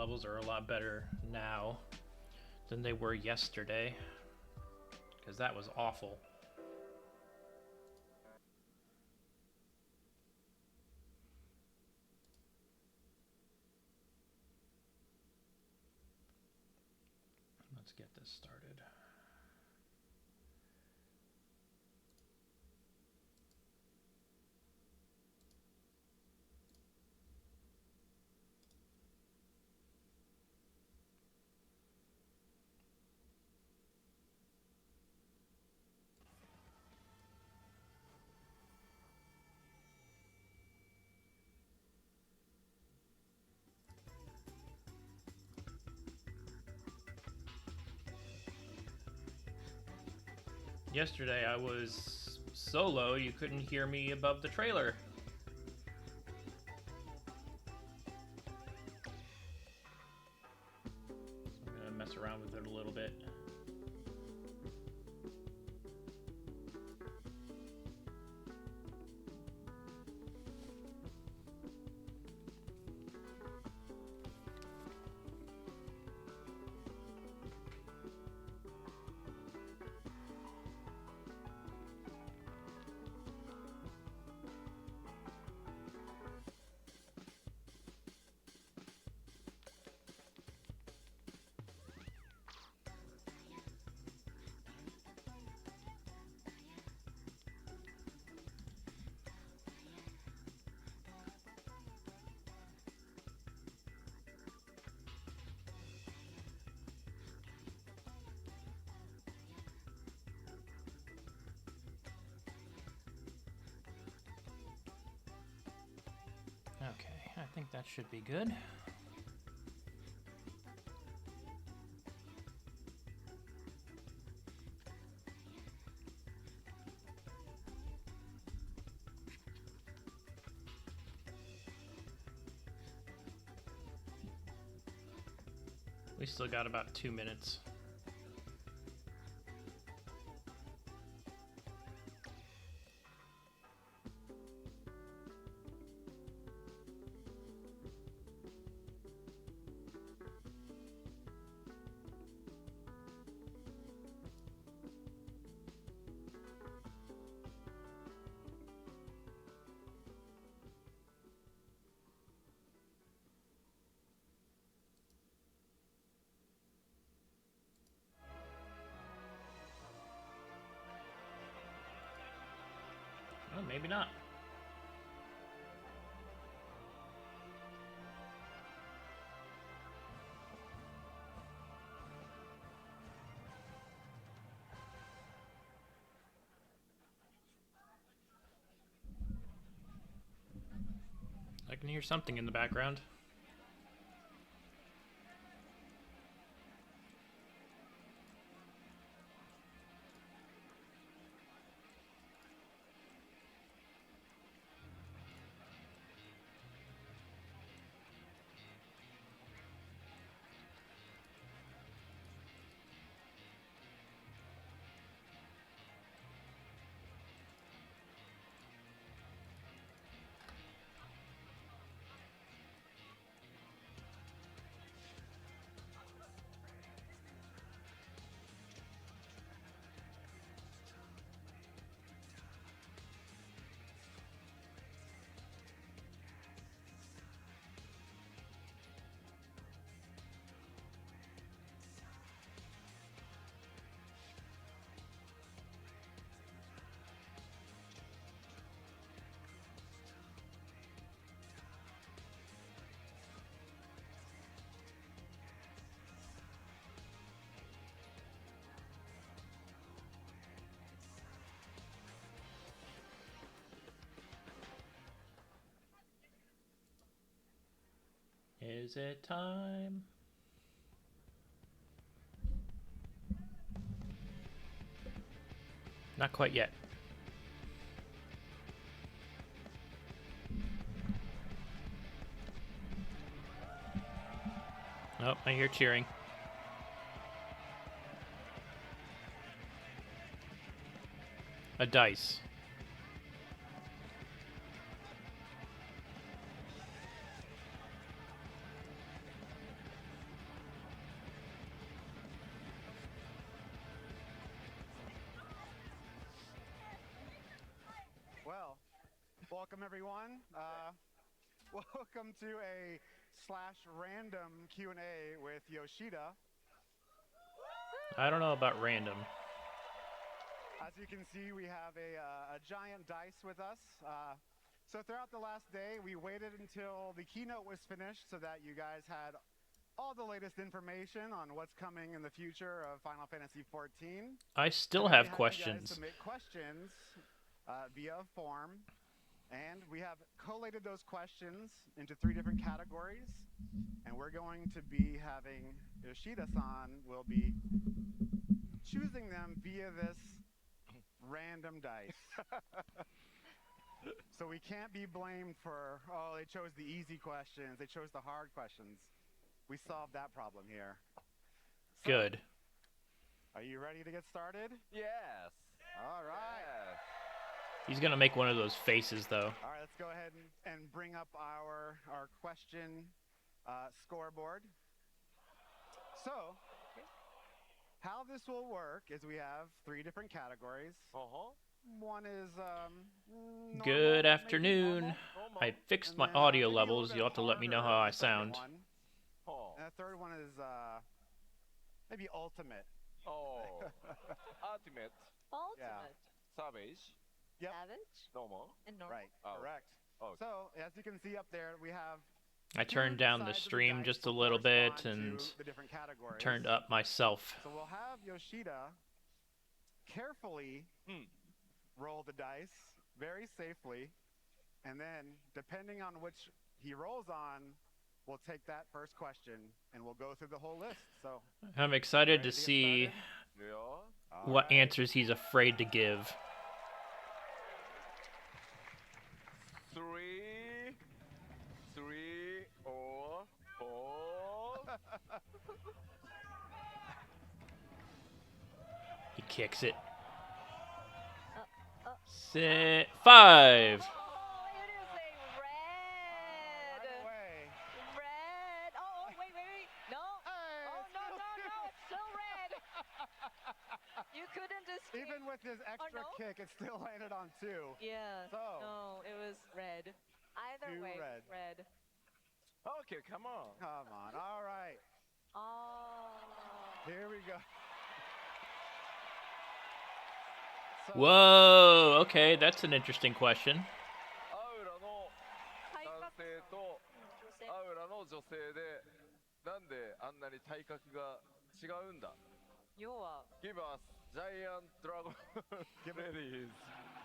levels are a lot better now than they were yesterday, because that was awful. Let's get this started. Yesterday I was so low you couldn't hear me above the trailer. I'm gonna mess around with it a little bit. Okay, I think that should be good. We still got about 2 minutes. Oh, maybe not. I can hear something in the background. Is it time? Not quite yet. Oh, I hear cheering. A dice. Welcome everyone. Welcome to a slash random Q&A with Yoshida. I don't know about random. As you can see, we have a giant dice with us. So throughout the last day, we waited until the keynote was finished so that you guys had all the latest information on what's coming in the future of Final Fantasy XIV. I still And then have we had questions. You guys submit questions via form. And we have collated those questions into 3 different categories. And we're going to be having Yoshida-san will be choosing them via this random dice. So we can't be blamed for, oh, they chose the easy questions, they chose the hard questions. We solved that problem here. So, Good. Are you ready to get started? Yes. All right. Yes. He's gonna make one of those faces, though. All right, let's go ahead and bring up our question scoreboard. So, how this will work is we have 3 different categories. One is normal, Good afternoon. Normal. I fixed and my then, audio maybe a little levels. bit You'll have to let me know harder how I is the second sound. one. Oh. And the third one is maybe ultimate. Oh. Ultimate. Ultimate. Savage. Yep. Savage. Normal. And normal. Right, Oh. correct. Oh. So, as you can see up there, we have I turned down the sides of stream dice just a will little bit correspond and to the different categories. turned up myself. So we'll have Yoshida carefully roll the dice very safely, and then depending on which he rolls on, we'll take that first question and we'll go through the whole list. So I'm excited ready to get see started? Yeah. All what right. answers he's afraid to give. 3, or 4. He kicks it. uh. 5. Oh, it is a red. Right away. Red. Oh, wait. No. Hey, Oh, it's no. still It's still red. You couldn't escape. Even with his extra no? kick, it still landed on 2. Yeah. So. No, it was red. Either 2 way, red. red. Okay, come on. Come on. All right. Oh. Here we go. So, Whoa, okay, that's an interesting question. アウラの男性とアウラの女性でなんであんなに体格が違うんだ。要は Give us giant dragon Give it- ladies.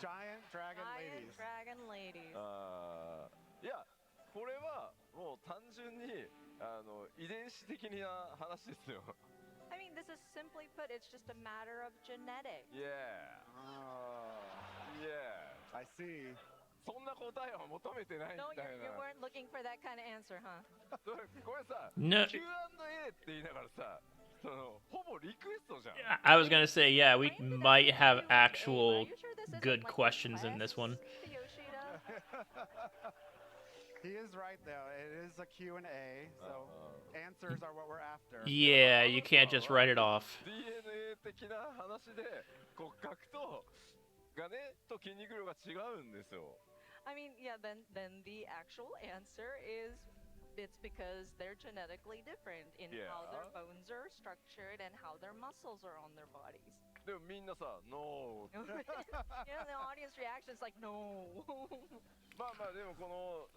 Giant Dragon Giant Ladies. Dragon Ladies. いやこれはもう単純に遺伝子的な話ですよ。I mean, this is simply put, it's just a matter of genetics. Yeah. Oh, Yeah. I see. そんな答えは求めてないみ No, たい you な。 weren't looking for that kind of answer, huh? これさ、No. Q&A って言いながらさ、ほぼリクエストじゃん。 I was gonna say, yeah, we Brandon did might actually have do like, actual are you sure this isn't, good like, questions in this one. requests to Yoshida? He is right though. It is a Q&A, so answers are what we're after. Yeah, you can't just write it off. DNA 的な話で骨格とがねと筋肉量が違うんですよ。 I mean, yeah, then the actual answer is it's because they're genetically different in how their Yeah. bones are structured and how their muscles are on their bodies. でもみんなさ、ノー。 Yeah, the audience reaction is like, no. まあまあでもも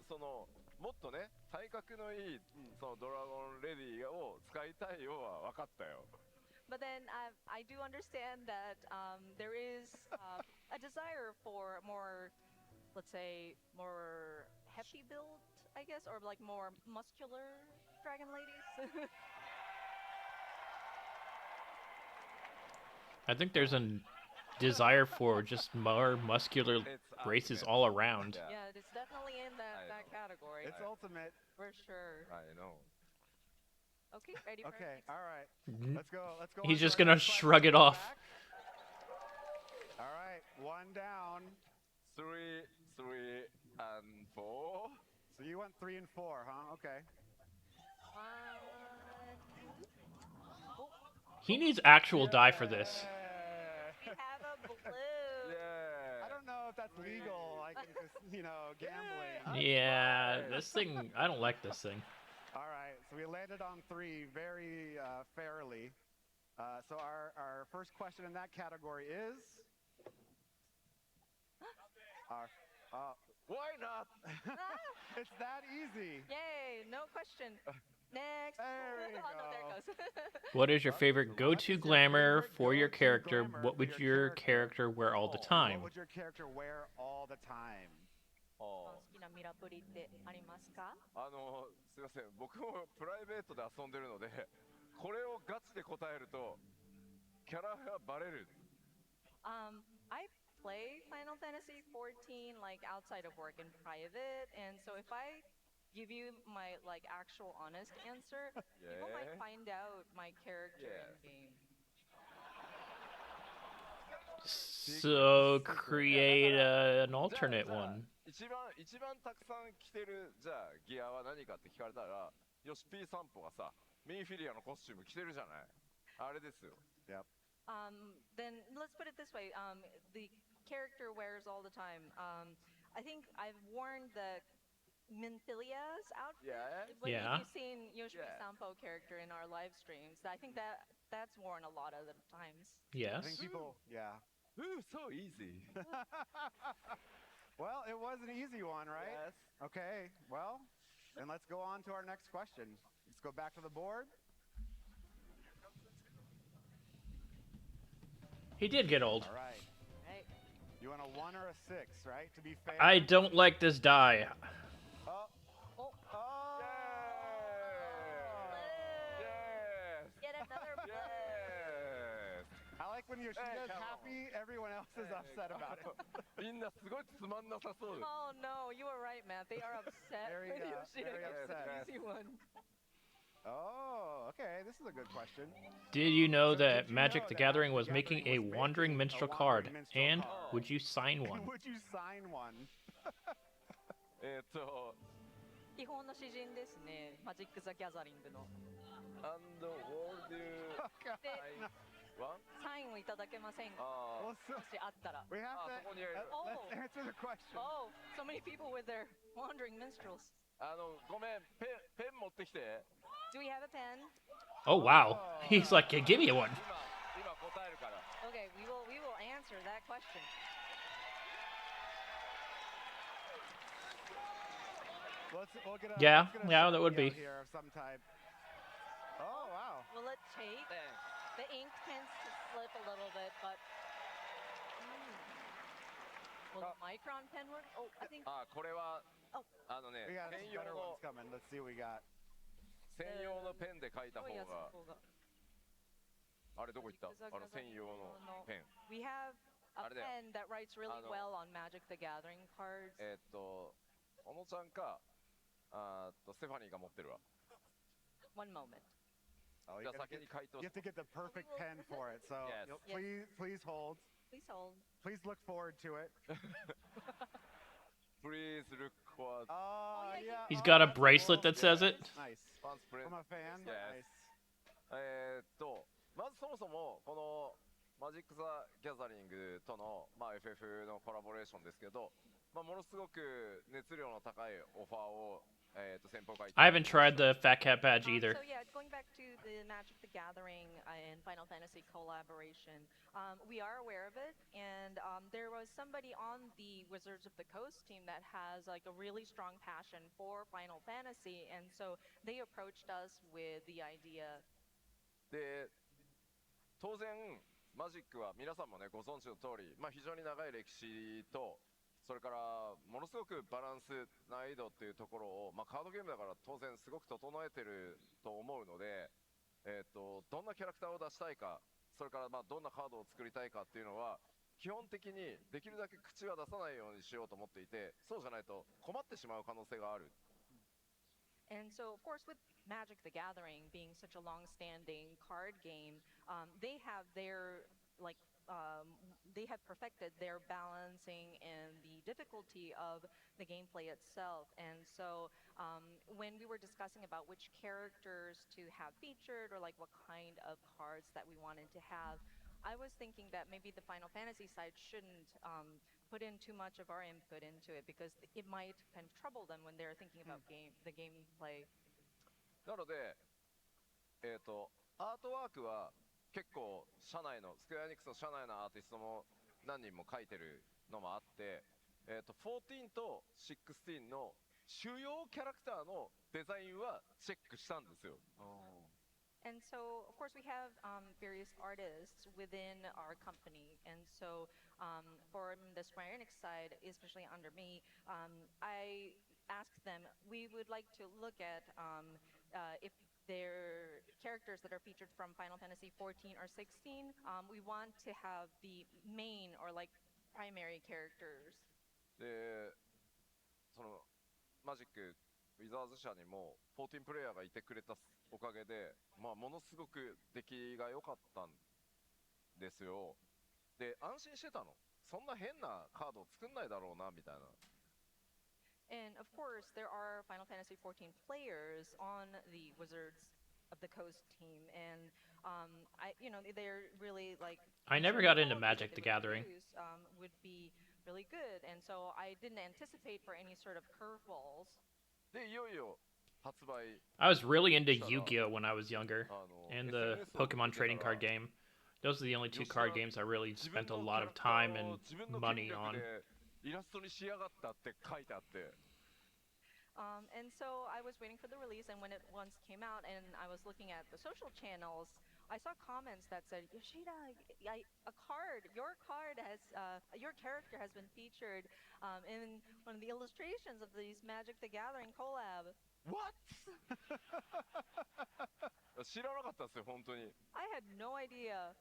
っとね体格のいいそのドラゴンレディーを使いたいよは分かったよ。 But then I do understand that there is a desire for more, let's say, more heavy build, I guess, or like more muscular dragon ladies. I think there's a desire for just more muscular It's races ultimate. all around. Yeah. Yeah, it's definitely in I that know. category It's ultimate. for sure. I know. Okay, ready for Okay, next? all right. Mhm. Let's go. Let's go. He's on to just our gonna next shrug question. it off. Back. All right, 1 down. 3, and 4. So you went 3 and 4, huh? Okay. Oh, He needs actual die for this. Yeah. we have a blue. Yeah. I don't know if that's legal, like in gambling. Yeah. Yeah, Right. this thing, I don't like this thing. All right, so we landed on 3 very fairly. So our first question in that category is our. Why not? It's that easy. Yay! No question. Next. There you Oh no, there go. it goes. What is your What? favorite What go-to is your glamour favorite for your go-to character? glamour What for would your character wear all the Oh. time? What would your character wear all the time? あ好きなミラプリってありますか？すいません、僕もプライベートで遊んでるので、これをガチで答えると、キャラがバレる。I play Final Fantasy 14 like outside of work in private, and so if I give you my like actual honest answer, people might Yeah. find out my character Yes. in game. So create an alternate じゃあ one. 一番たくさん着てるじゃあギアは何かって聞かれたら、ヨシピー散歩がさ、ミンフィリアのコスチューム着てるじゃない。あれですよ。Yep. Then let's put it this way: the character wears all the time. I think I've worn the Minfilia's outfit. Yeah. Yeah. If you've seen Yoshi Yeah. Sampo character in our live streams, I think that's worn a lot of the times. I Yes. think people, yeah. Ooh, so easy. Well, it was an easy one, right? Yes. Okay, well, then let's go on to our next question. Let's go back to the board. He did get old. All right. Right. You want a 1 or a 6, right? To be fair. I don't like this die. Oh. Oh, Oh. Yes. get another blood. Yes. I like when Yoshida's come on. happy, everyone else is upset about it. みんなすごいつまんなさそうです。 Oh no, you were right, Matt. They are upset Very, with Yoshida very gets the upset. easy one. Oh, okay. This is a good question. Did you know So did that you Magic know the that Gathering Magic was the making a Gathering was wandering making a minstrel card? wandering minstrel And card. would you sign one? Would you sign one? えーっと、基本の詩人ですね、マジック・ザ・ギャザリングの。 and what do you Oh, God. で、 want? サインをいただけませんか？あ Well, so もしあったら。 we have Ah, to. someone here. Let's answer the question. Oh, so many people with their wandering minstrels. ごめん、ペン持ってきて。 Do we have a pen? Oh wow. He's like, "Yeah, give me one." 今答えるから。 Okay, we will answer that question. We'll get a, Yeah, let's get a yeah, Sharpie that would out be. here of some type. Oh wow. Will it take? The ink tends to slip a little bit, but. Will the micron pen work? Oh, I think. これは、Oh. ね、 We got 専 some 用 better の ones coming. Let's see what we got. 専用のペンで書いた方太いやつのが、方が。あれどこ行った？専用のペン。 We have a あれだよ。 pen that writes really well on Magic the Gathering cards. 小野ちゃんか、ステファニーが持ってるわ。 One moment. Oh, じゃ you あ gotta 先に回答 You have to get the perfect pen for it. So Yes. you'll- please hold. Please hold. Please look forward to it. Please look forward. Oh yeah, yeah. He's oh, got a that's bracelet cool. that says it. Nice. Fans print. From a fan. Yes. Nice. まずそもそもこのマジック・ザ・ギャザリングとの、FF のコラボレーションですけど、ものすごく熱量の高いオファーを、先方がいた I haven't tried the Fat Cat badge either. So yeah, going back to the Magic the Gathering and Final Fantasy collaboration, we are aware of it, and there was somebody on the Wizards of the Coast team that has like a really strong passion for Final Fantasy, and so they approached us with the idea. で当然マジックは皆さんもねご存知の通り、非常に長い歴史とそれからものすごくバランス難易度っていうところを、カードゲームだから当然すごく整えてると思うので、どんなキャラクターを出したいか、それからどんなカードを作りたいかっていうのは基本的にできるだけ口は出さないようにしようと思っていて、そうじゃないと困ってしまう可能性がある。And so, of course, with Magic the Gathering being such a long-standing card game, they have their they have perfected their balancing and the difficulty of the gameplay itself. And so, when we were discussing about which characters to have featured or like what kind of cards that we wanted to have, I was thinking that maybe the Final Fantasy side shouldn't put put in too much of our input into it because it might kind of trouble them when they're thinking about the gameplay. なので、アートワークは結構社内のスクエアエニックスの社内のアーティストも何人も書いてるのもあって、14と16の主要キャラクターのデザインはチェックしたんですよ。And so, of course, we have various artists within our company. And so, from the Square Enix side, especially under me, I asked them, we would like to look at if they're characters that are featured from Final Fantasy 14 or 16. We want to have the main or like primary characters. で、そのマジックウィザーズ社にも14プレイヤーがいてくれたおかげで、まあ、ものすごく出来が良かったんですよ。で、安心してたの。そんな変なカードを作んないだろうなみたいな。And of course, there are Final Fantasy 14 players on the Wizards of the Coast team, and they're really like. I never got into Magic the Gathering. Would be really good, and so I didn't anticipate for any sort of curveballs. で、いよいよ発売。 I was really into Yu-Gi-Oh when I was younger, and the Pokemon trading card game. Those are the only two card games I really spent a lot of time and money on. イラストにしやがったって書いてあって。 And so I was waiting for the release, and when it once came out, and I was looking at the social channels, I saw comments that said, "Yoshida, your character has been featured in one of the illustrations of these Magic the Gathering collab." What? 知らなかったですよ本当に。 I had no idea.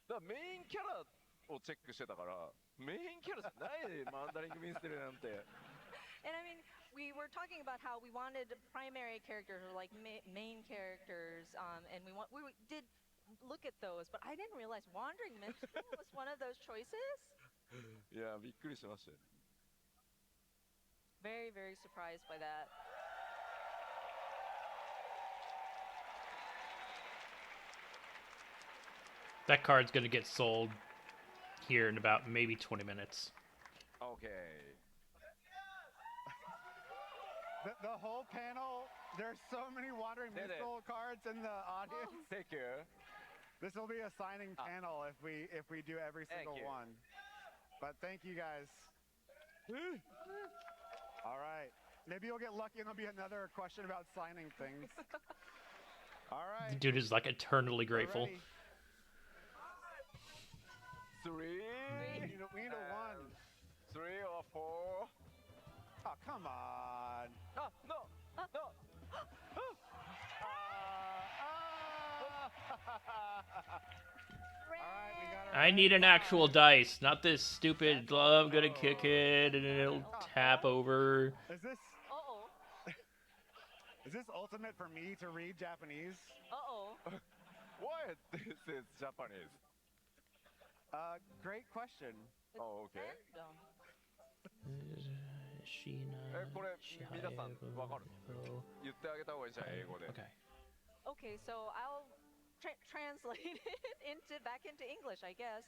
だからメインキャラをチェックしてたから、メインキャラじゃないマンダリングミンステリーなんて。 And I mean, we were talking about how we wanted primary characters or like main characters, and we did look at those, but I didn't realize Wandering Minstrel was one of those choices. いや、びっくりしましたよ。 Very, very surprised by that. That card's gonna get sold here in about maybe 20 minutes. Okay. The whole panel, there's so many Wandering Minstrel cards in the audience. Thank you. This will be a signing panel if we do every single one. But thank you guys. All right. Maybe you'll get lucky and there'll be another question about signing things. All right. The dude is like eternally grateful. Ready? 3? We need a one. 3 or 4? Oh, come on. No. I need an actual dice, not this stupid, I'm gonna kick it and it'll tap over. Is this Uh-oh. is this ultimate for me to read Japanese? Uh-oh. Why this is Japanese? Great question. Oh, okay. Random. これ皆さんわかる？言ってあげた方がいいじゃん英語で。 Okay. Okay, so I'll translate it back into English, I guess.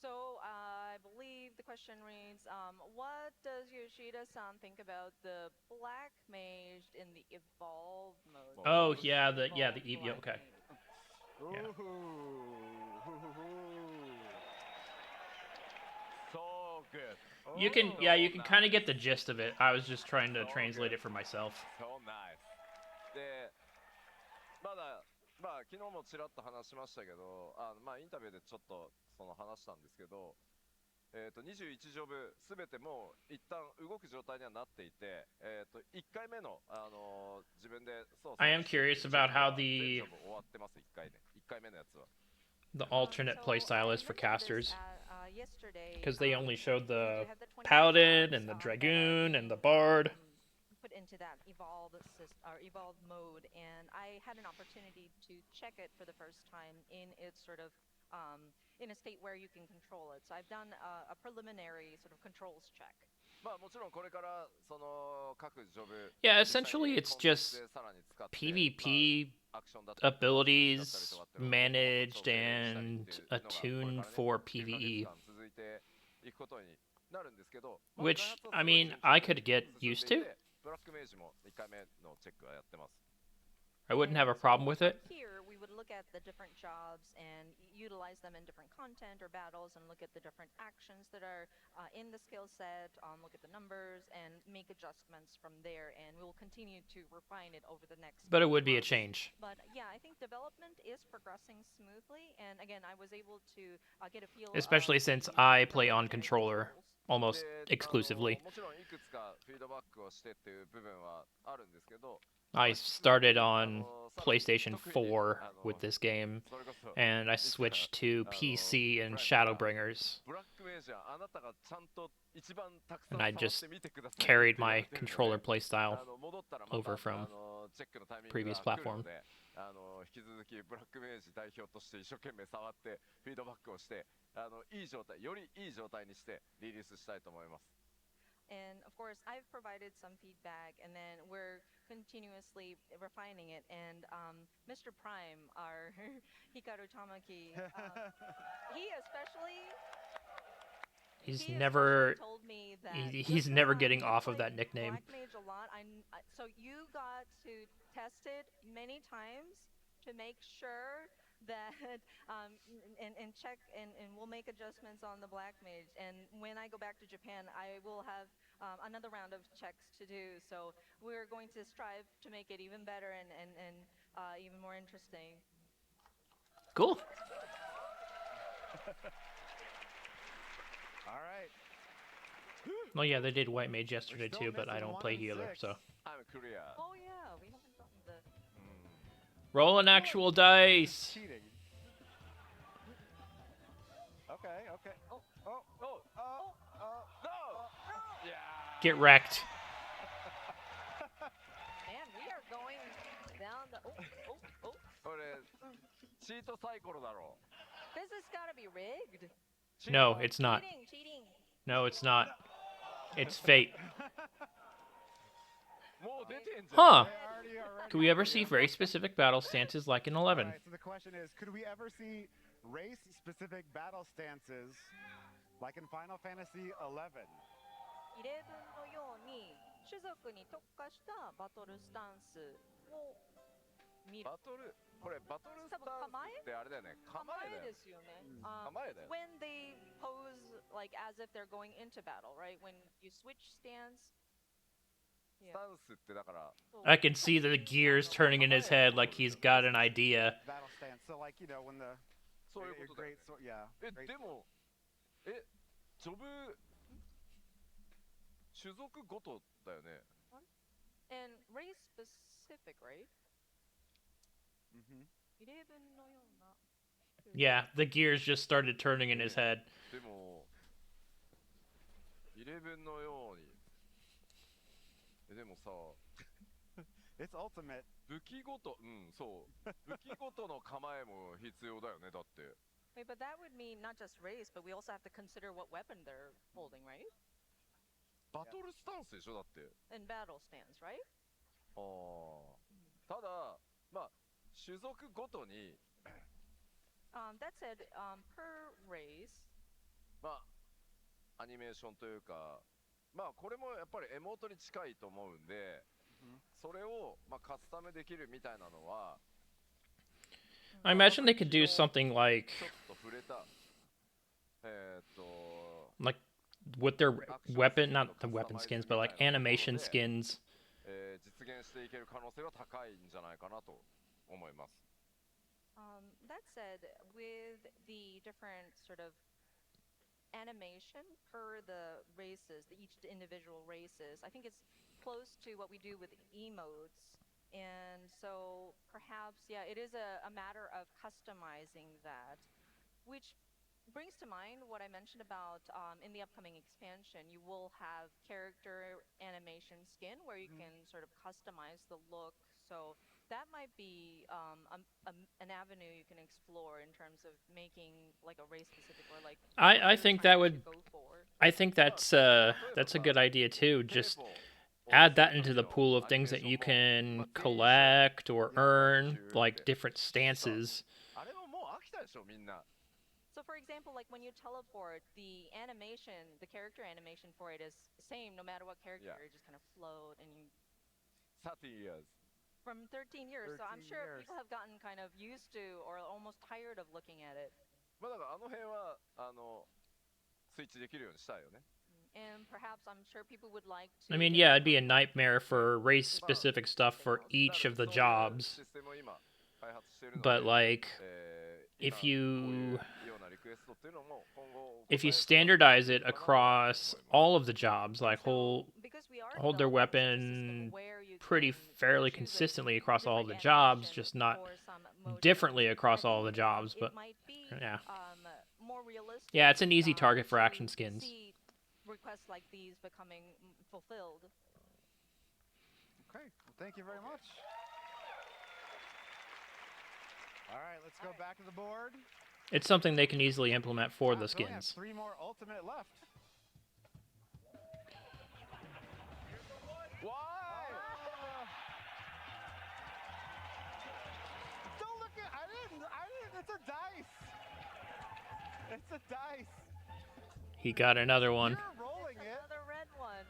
So I believe the question reads, what does Yoshida-san think about the black mage in the evolve mode? Oh yeah, the Evolved yeah, black okay. mage. Yeah. So good. You can kind of get the gist of it. I was just trying to translate it for myself. So nice. で、まあ昨日もちらっと話しましたけど、まあインタビューでちょっとその話したんですけど、21ジョブすべてもう一旦動く状態にはなっていて、1回目の自分でそう。I am curious about how the 終わってます1回目のやつは。the alternate So playstyle I is for looked at this, casters, yesterday, because they only showed you the have the 20 paladin cards, and the that are dragoon and the being, bard. Put into that evolved mode, and I had an opportunity to check it for the first time in its sort of in a state where you can control it. So I've done a preliminary sort of controls check. まあもちろんこれからその各ジョブ Yeah, essentially it's just PvP abilities managed and attuned for PvE. 続いて行くことになるんですけど、 Which, I mean, I could get used to. ブラックメイジも1回目のチェックはやってます。 I wouldn't have a And problem so with from it. Here, we would look at the different jobs and utilize them in different content or battles, and look at the different actions that are in the skill set. Look at the numbers and make adjustments from there. And we will continue to refine it over the next. But it would be a months. change. But yeah, I think development is progressing smoothly. And again, I was able to get a feel. Especially of since the I play on preliminary controller controls. almost で exclusively. もちろんいくつかフィードバックをしてっていう部分はあるんですけど、 I started on PlayStation 4 with this game, それこそ and I switched to PC and Shadowbringers, ブラックメイジはあなたがちゃんと一番たくさん and I 触っ just てみてください carried って言わ my れてるので controller playstyle 戻ったらまた over from チェックのタイミング previous が来る platform. ので引き続きブラックメイジ代表として一生懸命触ってフィードバックをしていい状態よりいい状態にしてリリースしたいと思います。 And of course, I've provided some feedback, and then we're continuously refining it. And Mr. Prime, our Hikaru Tamaki, he especially. He's he never especially told me that he's "Listen, never getting you off of play that nickname. Black Mage a lot. So you got to test it many times to make sure that and check and we'll make adjustments on the Black Mage. And when I go back to Japan, I will have another round of checks to do. So we're going to strive to make it even better and even more interesting. Cool. All right. Oh yeah, they did White Mage yesterday still too, but I missing don't 1 play and healer, 6. so. I'm clear. Oh yeah, we haven't gotten the. Roll an actual dice. Cheating. Okay. Oh, no! Yeah! Get wrecked. Man, we are going down the. Oh. これチートサイコロだろ This has got to be rigged. No, it's not. Cheating. No, it's not. It's fate. もう出てんじゃん Huh. They already Could we ever see very specific battle stances like in 11? Alright, so the question is, could we ever see race-specific battle stances like in Final Fantasy 11? 11のように種族に特化したバトルスタンスを見る。バトルこれバトルスタンスってあれだよね構えだよですよね。構えだよ When they pose like as if they're going into battle, right? When you switch stance. スタンスってだから I can see the gears turning in his head like he's got an idea. Battle stance. So like, when the そういう your ことだよ great sword, yeah. でもジョブ種族ごとだよね And race specific, right? Mm-hmm. 11のような。Yeah, the gears just started turning in his head. でも11のようにでもさ It's ultimate. 武器ごとそう武器ごとの構えも必要だよねだって Wait, but that would mean not just race, but we also have to consider what weapon they're holding, right? バトルスタンスでしょだって In battle stance, right? ただまあ種族ごとに That said, per race. まあアニメーションというかまあこれもやっぱりエモートに近いと思うんで、それをまあカスタムできるみたいなのは I imagine they could do something like ちょっと触れたlike with their weapon, not the weapon skins, but like animation skins. 実現していける可能性は高いんじゃないかなと思います。That said, with the different sort of animation per the races, each individual races, I think it's close to what we do with emotes. And so perhaps, yeah, it is a matter of customizing that, which brings to mind what I mentioned about in the upcoming expansion, you will have character animation skin where you can sort of customize the look. So that might be an avenue you can explore in terms of making like a race specific or like. I think that would. I think that's a good idea too. Just add that into the pool of things that you can collect or earn, like different stances. あれはもう飽きたでしょみんな。So So for example, like when you teleport, the animation, the character animation for it is same no matter what character. Yeah. You just kind of float and you 30 years. from 13 years. So I'm 13 sure years. people have gotten kind of used to or almost tired of looking at it. まあだからあの辺はスイッチできるようにしたいよね。 And perhaps I'm sure people would like I to. mean, yeah, it'd be a nightmare for race-specific stuff for each of the だからそういう jobs. システムを今開発しているので、 But like, 今 if you こういうようなリクエストっていうのも今後 if you お答えしていく standardize it かなと思います across all of the jobs, like So, because we are hold their developing a system weapon where you pretty can fairly choose a consistently across all different the jobs, animation just not for some motions, differently I across all think, the jobs. it But might be, yeah. more realistic. Yeah, it's an easy target for to action skins. see requests like these becoming fulfilled. Okay, well, thank you very much. All right, let's go back to the board. It's something they can easily implement for the We only have skins. 3 more ultimate left. Why? Don't look at. I didn't. It's a dice. It's a dice. He got another one. You're rolling it. Another red one.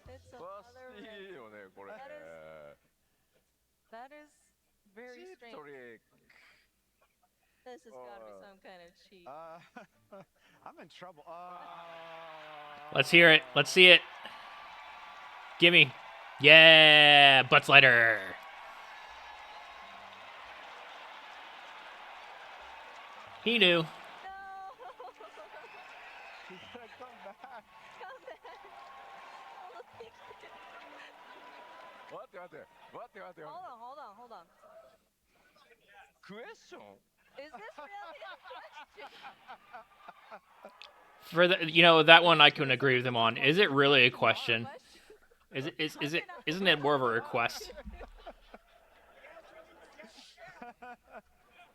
It's おか another しい red. よねこれ。 That is very チー strange. トリック。 This has got to be some kind of cheat. I'm in trouble. Let's hear it. Let's see it. Gimme. Yeah, butt slider. He knew. No! You gotta come back. Come back. 待って待って待って待って待って。 Hold on, hold on, hold on. クエスチョン？ Is this really a question? For the, you know, that one I can agree with him on. Is it really a question? Is it isn't it more of a request?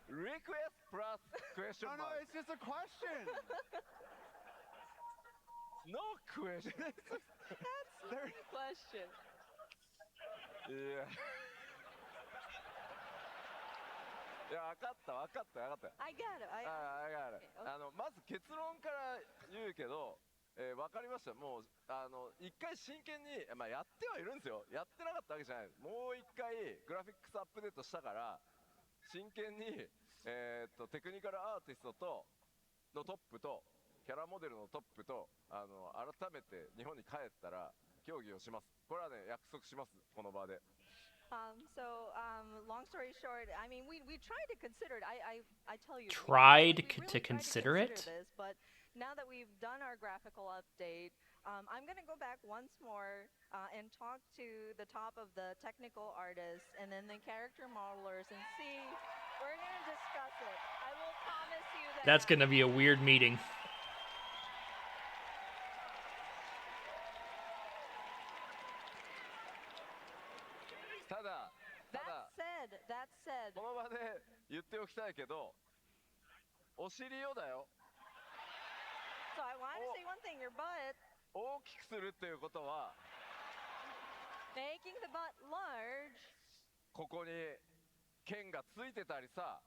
Request plus question No, mark. it's just a question. No question. There- Question. いや。いや、分かった分かった分かった。 I got it. I ああ、分かる。 Okay. まず結論から言うけど、分かりました。もう一回真剣に、まあやってはいるんですよ。やってなかったわけじゃない。もう一回グラフィックスアップデートしたから、真剣にテクニカルアーティストとのトップとキャラモデルのトップと改めて日本に帰ったら協議をします。これはね約束します。この場で。Long story short, I mean, we tried to consider it. I tell you, Tried we to really consider it? this, but now that we've done our graphical update, I'm gonna go back once more and talk to the top of the technical artists and then the character modelers and see. We're gonna discuss it. I will promise you that. That's gonna be a weird meeting. ただ That said, この場で言っておきたいけど、お尻よだよ。 so I want to say one thing. Your butt, 大きくするっていうことは、 making the butt large. ここに剣がついてたりさ、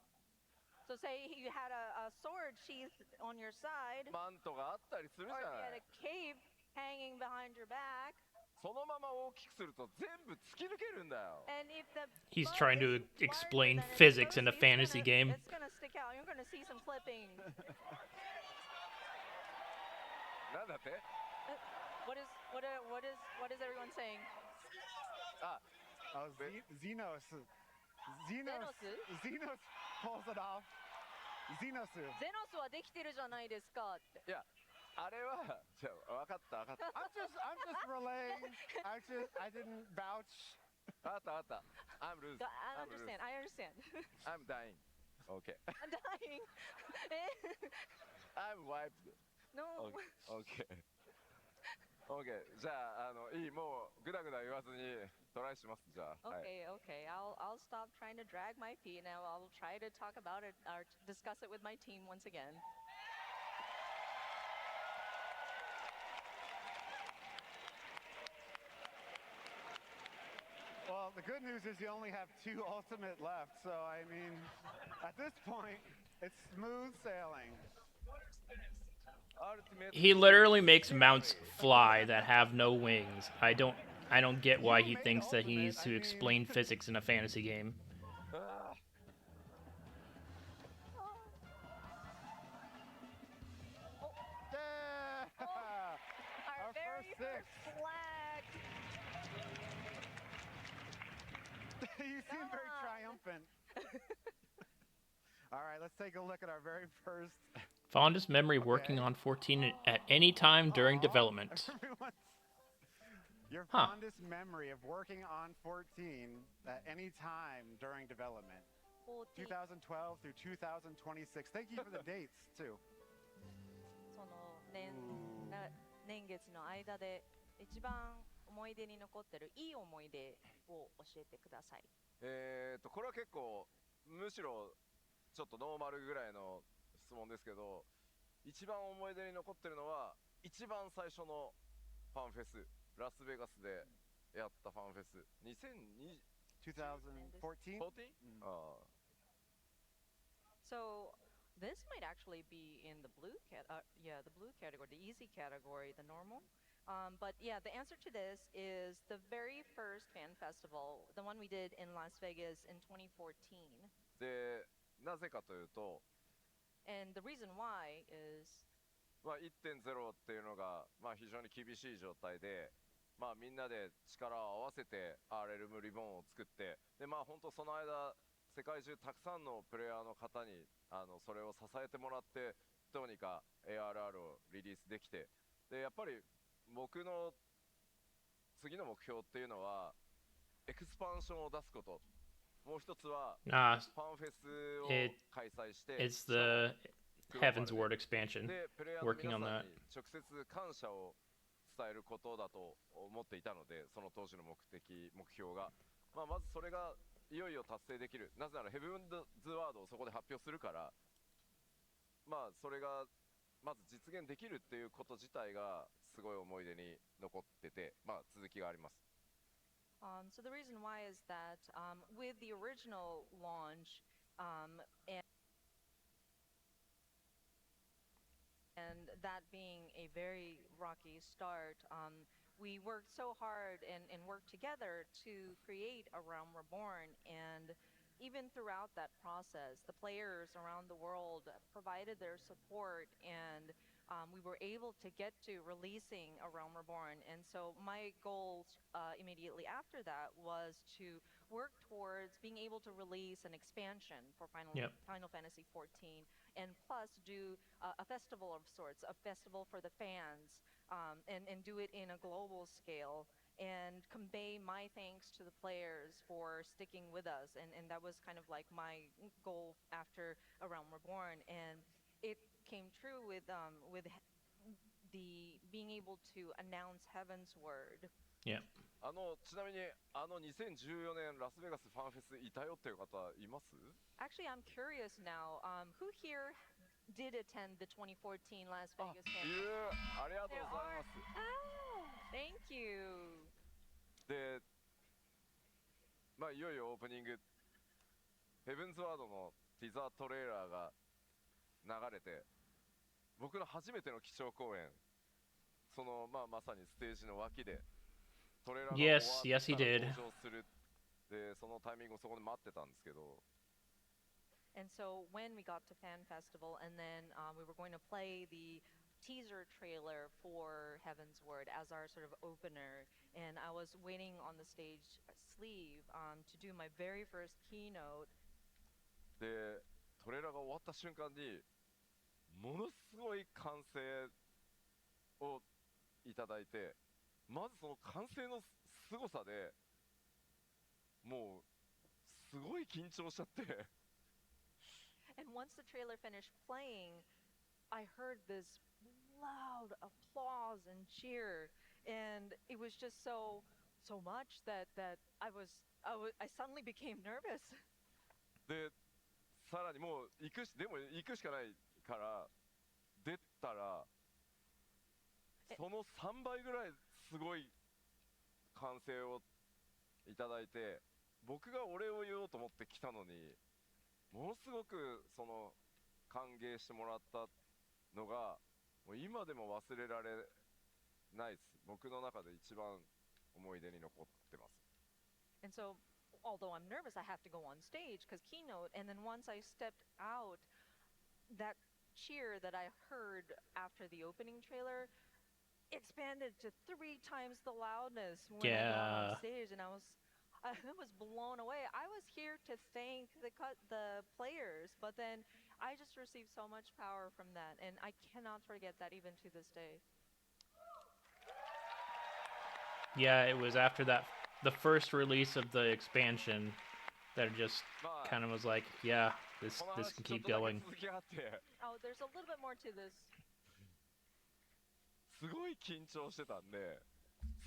So say you had a sword sheath on your side, マントがあったりするじ or ゃ if you な had い a。cape hanging behind your back. そのまま大きくすると全部突き抜けるんだよ。 And if the He's butt trying to is explain larger than it's physics in a supposed to, fantasy game. It's gonna stick out. You're gonna see some flipping. なんだって？ What is everyone saying? あ、 Oh, Xenos. Xenos pulls it off. Xenos. ゼノスはできてるじゃないですかって。いや、あれは、じゃあ分かった分かった。 I'm just relaying. I didn't vouch. 分かった分かった。I'm lose. I I'm lose. understand. I understand. I'm dying. Okay. I'm dying. I'm wiped. No. Okay. Okay. じゃあいいもうグダグダ言わずにトライしますじゃあ。はい。 Okay. I'll stop trying to drag my feet now. I'll try to talk about it or discuss it with my team once again. Well, the good news is you only have 2 ultimate left. So I mean, at this point. It's smooth sailing. He literally makes mounts fly that have no wings. I don't get why You he made thinks that he Ultimate. needs to explain physics in a fantasy game. Ah, Oh, Yeah! our Our very first six. flag. You seem Come very on. triumphant. All right, let's take a look at our very first. Fondest memory working Okay. on 14 at any time during Aw, development. everyone's. Your Huh. fondest memory of working on 14 at any time during development. 14 2012 through 2026. Thank you for the dates, too. その年月の間で一番思い出に残ってるいい思い出を教えてください。これは結構むしろちょっとノーマルぐらいの質問ですけど、一番思い出に残ってるのは一番最初のファンフェス、ラスベガスでやったファンフェス2020 2014? 14? あ So this might actually be in the blue the blue category, the easy category, the normal. But yeah, the answer to this is the very first fan festival, the one we did in Las Vegas in 2014. でなぜかというと、And the reason why is 1.0 っていうのが、非常に厳しい状態で、みんなで力を合わせて RLM リボンを作って、で本当その間世界中たくさんのプレイヤーの方にそれを支えてもらって、どうにか ARR をリリースできて、でやっぱり僕の次の目標っていうのはエクスパンションを出すこと、もう一つはフ Nah, ァンフェスを開催して、 it's しかも the グローバル Heaven's で Word expansion. でプレイヤーの working 皆 on さ that. んに直接感謝を伝えることだと思っていたので、その当時の目標が、まずそれがいよいよ達成できる、なぜならヘブンズワードをそこで発表するから、それがまず実現できるっていうこと自体がすごい思い出に残ってて、続きがあります。So the reason why is that with the original launch and that being a very rocky start, we worked so hard and worked together to create a Realm Reborn. And even throughout that process, the players around the world provided their support, and we were able to get to releasing a Realm Reborn. And so my goal immediately after that was to work towards being able to release an expansion for Final Fantasy 14, and plus do a festival of sorts, a festival for the fans, and do it in a global scale, and convey my thanks to the players for sticking with us. And that was kind of like my goal after A Realm Reborn. And it came true with the being able to announce Heaven's Word. Yeah. ちなみに2014年ラスベガスファンフェスいたよっていう方います？ Actually, I'm curious now. Who here did attend the 2014 Las Vegas Fan Festival? ありがとう There ござい are. ます。 Oh, thank you. で、いよいよオープニング、ヘブンズワードのティザートレーラーが流れて、僕の初めての基調公演、そのまさにステージの脇でトレーラーが終わったら Yes, he did. 登場する。で、そのタイミングをそこで待ってたんですけど。And so when we got to Fan Festival, and then we were going to play the teaser trailer for Heaven's Word as our sort of opener, and I was waiting on the stage sleeve to do my very first keynote. で、トレーラーが終わった瞬間にものすごい歓声をいただいて、まずその歓声の凄さでもうすごい緊張しちゃって。And once the trailer finished playing, I heard this loud applause and cheer, and it was just so much that I suddenly became nervous. で、さらにもう行くしかないから出たら、その3倍ぐらいすごい歓声をいただいて、僕がお礼を言おうと思って来たのに、ものすごくその歓迎してもらったのがもう今でも忘れられないです。僕の中で一番思い出に残ってます。 And so, although I'm nervous, I have to go on stage because keynote. And then once I stepped out, that cheer that I heard after the opening trailer expanded to 3 times the loudness when I got on Yeah. stage, and I was blown away. I was here to thank the players, but then I just received so much power from that, and I cannot forget that even to this day. Yeah, it was after that, the first release of the expansion, that it just まあ kind of was like, yeah, this この this 話 can ちょっ keep とだけ going. 続きがあって、 Oh, there's a little bit more to this. すごい緊張してたんで、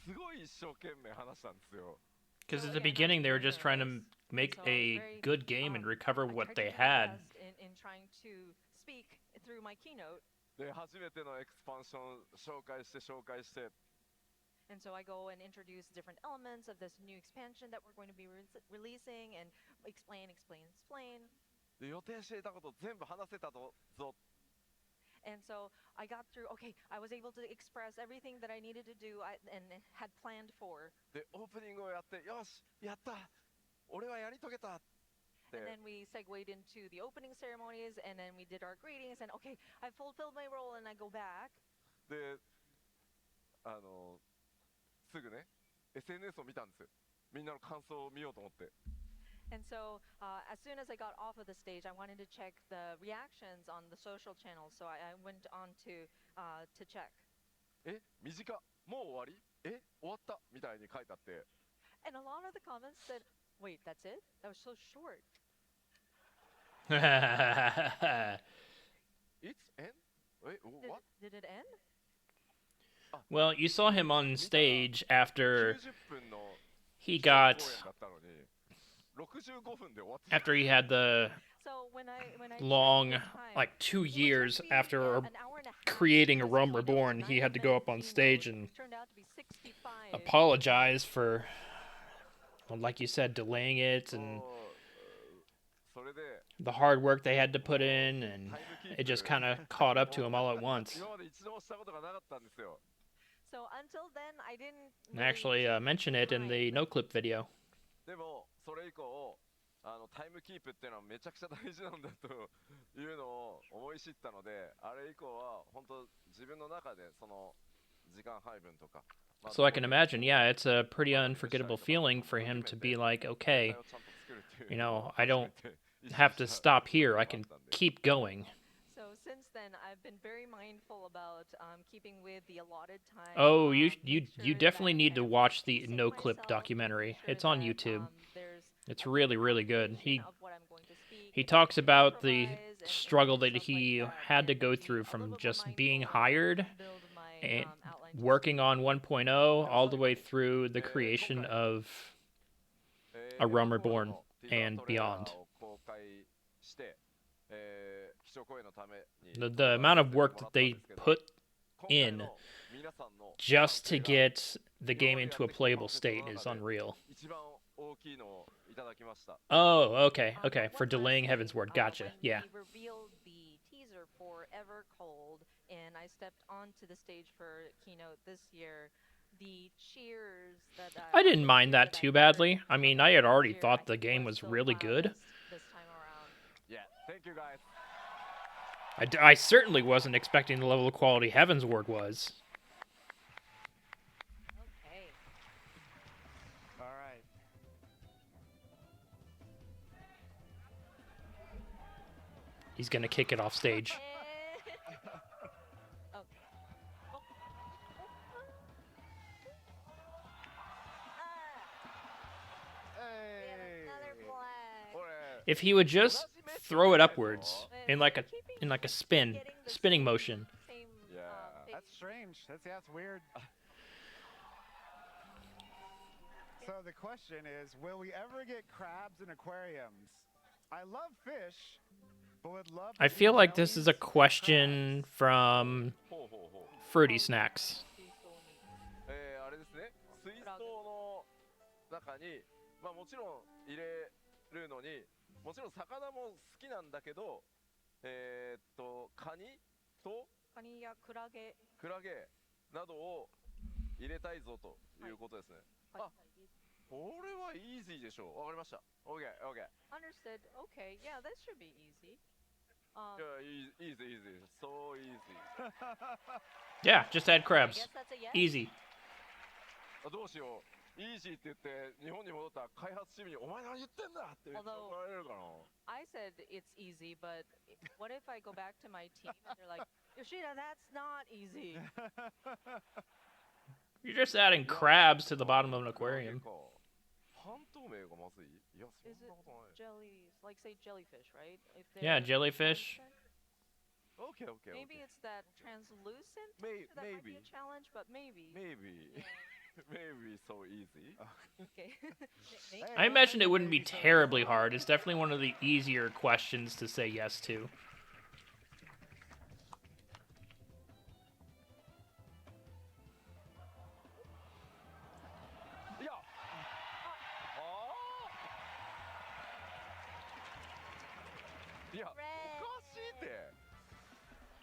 すごい一生懸命話したんですよ。 Because So at the again, I was beginning they were very just trying to nervous, make and so I was a very, good game and recover I what tried to they do my had. best in trying to speak through my keynote. で、初めてのエクスパンション紹介して、 And so I go and introduce different elements of this new expansion that we're going to be releasing and explain. で予定していたこと全部話せたぞ。 And so I got through, okay, I was able to express everything that I needed to do and had planned for. で、オープニングをやって、よし、やった、俺はやり遂げた。 And then we segued into the opening ceremonies, and then we did our greetings, and okay, I fulfilled my role, and I go back. で、すぐね、SNS を見たんです。みんなの感想を見ようと思って。 And so as soon as I got off of the stage, I wanted to check the reactions on the social channels. So I went on to check. え、短っ、もう終わり？え、終わったみたいに書いてあって。 And a lot of the comments said, wait, that's it? That was so short. It's end? Wait, what? Did it end? Well, you saw him on stage after 90分の he 公演 got だったのに、65分で終わって。 after he had the So when I long, checked the time, like 2 it was years supposed to be, after an hour and a half creating a this Realm keynote, Reborn, he had to go up on keynote stage and turned out to be 65. apologize for, well, like you said, delaying it and それで the hard work they had to put in, and it just kind of caught up to him all at once. 今まで一度もしたことがなかったんですよ。 So until then, I didn't And actually really mention it in the no clip video. でもそれ以降、タイムキープっていうのはめちゃくちゃ大事なんだというのを思い知ったので、あれ以降は本当自分の中でその時間配分とか。 So I can imagine, yeah, it's a pretty unforgettable feeling for him to be like, okay, you know, I don't have to stop here. I can keep going. So since then, I've been very mindful about keeping with the allotted time. Oh, you make sure definitely that need I to am watch the pacing no clip myself, documentary. make sure It's on that, YouTube. there's It's a really, clear really good. outline of what I'm going to speak, He talks about the improvise and struggle that stuff like he that, had to and go be through a from little bit just more being mindful hired build my and outline to working speak. on 1.0 all the way through the creation of A Realm Reborn and beyond. The amount of work that they put in just to get the game into a playable state is unreal. Oh, okay, okay. For delaying Heaven's Ward, gotcha. When Yeah. we revealed the teaser for Ever Cold, and I stepped onto the stage for Keynote this year, the cheers that I didn't the mind cheer that I too heard badly. I from mean, the I had last already year, thought I the think game was so really good. loudest this time around. Yeah, thank you guys. I certainly wasn't expecting the level of quality Heaven's Ward was. Okay. All right. He's gonna kick it off stage. Oh. Hey. Another flag. If he would just throw it upwards in like a spinning motion. Yeah. That's strange. That's weird. So the question is, will we ever get crabs in aquariums? I love fish, but would love to I see feel like this is a jellies and question crabs. from ほうほうほう。 Fruity Snacks. あれですね、水槽の中に、まあもちろん入れるのに、もちろん魚も好きなんだけど、カニとカニやクラゲ。クラゲなどを入れたいぞということですね。はいあ、これはイージーでしょう。わかりました。OK、OK。Understood. Okay, yeah, that should be easy. いや、イージー、イージー。So easy. Yeah, just add I crabs. guess that's a yes. Easy. どうしよう。イージーって言って日本に戻ったら開発チームにお前何言ってんだって怒 Although- られるかな。 I said it's easy, but what if I go back to my team and they're like, Yoshida, that's not easy. You're just adding crabs to the bottom of an aquarium. 半透明がまずい。いや、そ Is ん it なことない。 jellies? Like say jellyfish, right? If Yeah, they're jellyfish. translucent, OK, OK, maybe OK. it's that translucent May- texture that might be maybe. a challenge, but maybe. Maybe. Yeah. Maybe so easy. Okay. Hey, I imagine it wouldn't be terribly hard. It's definitely one of the easier questions to say yes to. いや、いや、おか Red. しいって。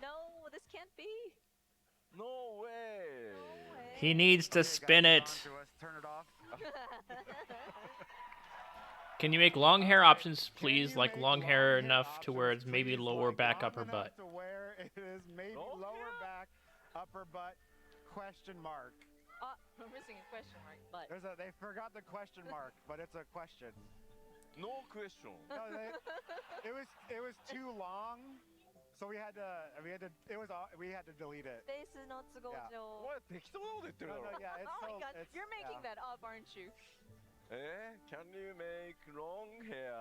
No, this can't be. No way. No way. He needs to Okay, guys, spin it's it. on to us. Turn it off. Can you make long hair options, Can please? you Like make long hair enough to options, where it's maybe please? lower Like back, long upper enough butt. to where it is maybe Long lower hair? back, upper butt, question mark. We're missing a question mark, but. They forgot the question mark, but it's a question. No question. No, it was too long, so we had to delete it. スペースの都合上。お前適当なこと言ってる No, だろ。 no, yeah, it's Oh my so, god, it's, you're making yeah. that up, aren't you? Can you make long hair?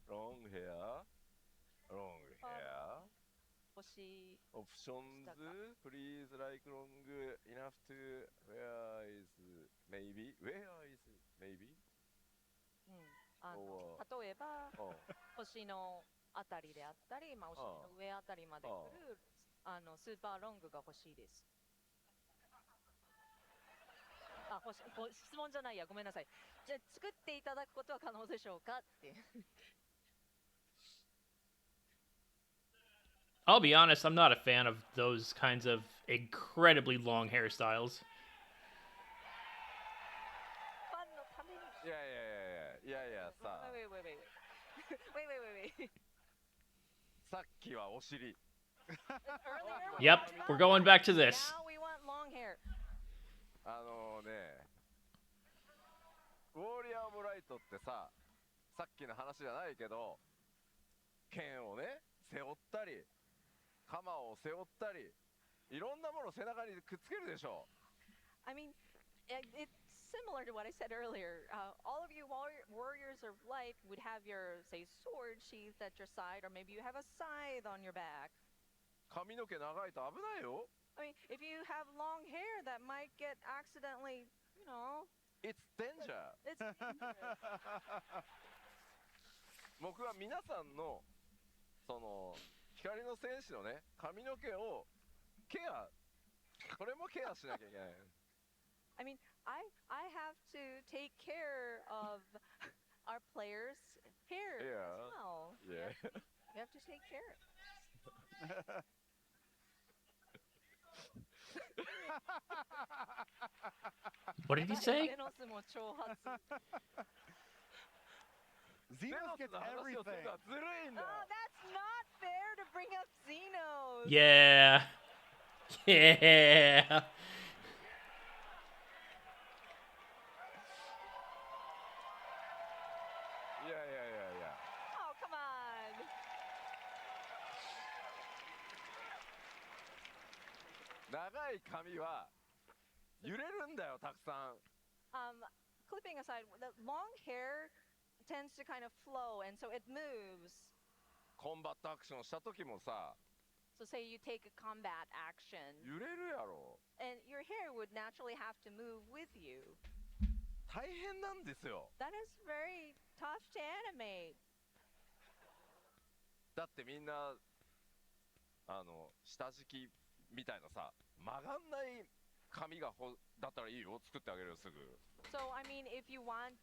Long hair? Long hair? 星。 Options? Please like long enough to where is maybe? Where is maybe? 例えば、うん星のあたりであったり、まあ、星の上あたりまで来るスーパーロングが欲しいです。質問じゃないや、ごめんなさい。じゃあ作っていただくことは可能でしょうかって。I'll be honest, I'm not a fan of those kinds of incredibly long hairstyles. ファンのために。いやさ、 Wait, wait, wait, wait. Wait, wait, wait, wait. さっきはお尻。 Earlier we Yep, talked about we're going back to this. Now we want long hair. ウォーリアー・オブ・ライトってさっきの話じゃないけど、剣をね背負ったり鎌を背負ったりいろんなものを背中にくっつけるでしょ。 I mean, it's similar to what I said earlier. All of you warriors of light would have your, say, sword sheathed at your side, or maybe you have a scythe on your back. 髪の毛長いと危ないよ。 I mean, if you have long hair, that might get accidentally, you know. It's danger. It's dangerous. 僕は皆さんのその光の戦士のね髪の毛をケア、これもケアしなきゃいけない。 I mean, I have to take care of our players' hair Yeah. as well. Yeah. You have to take care. What did he say? ゼノスも挑発。 Xenos gets の話をする everything. のはずるいんだよ。 Oh, that's not fair to bring up Xenos. Yeah. Yeah. いや Oh, come on. 長い髪は揺れるんだよたくさん。 Clipping aside, the long hair tends to kind of flow, and so it moves. コンバットアクションした時もさ So say you take a combat action, 揺れるやろ。 and your hair would naturally have to move with you. 大変なんですよ。 That is very tough to animate. だってみんな下敷きみたいなさ曲がんない髪だったらいいよ、作ってあげるよすぐ。 So, I mean, if you want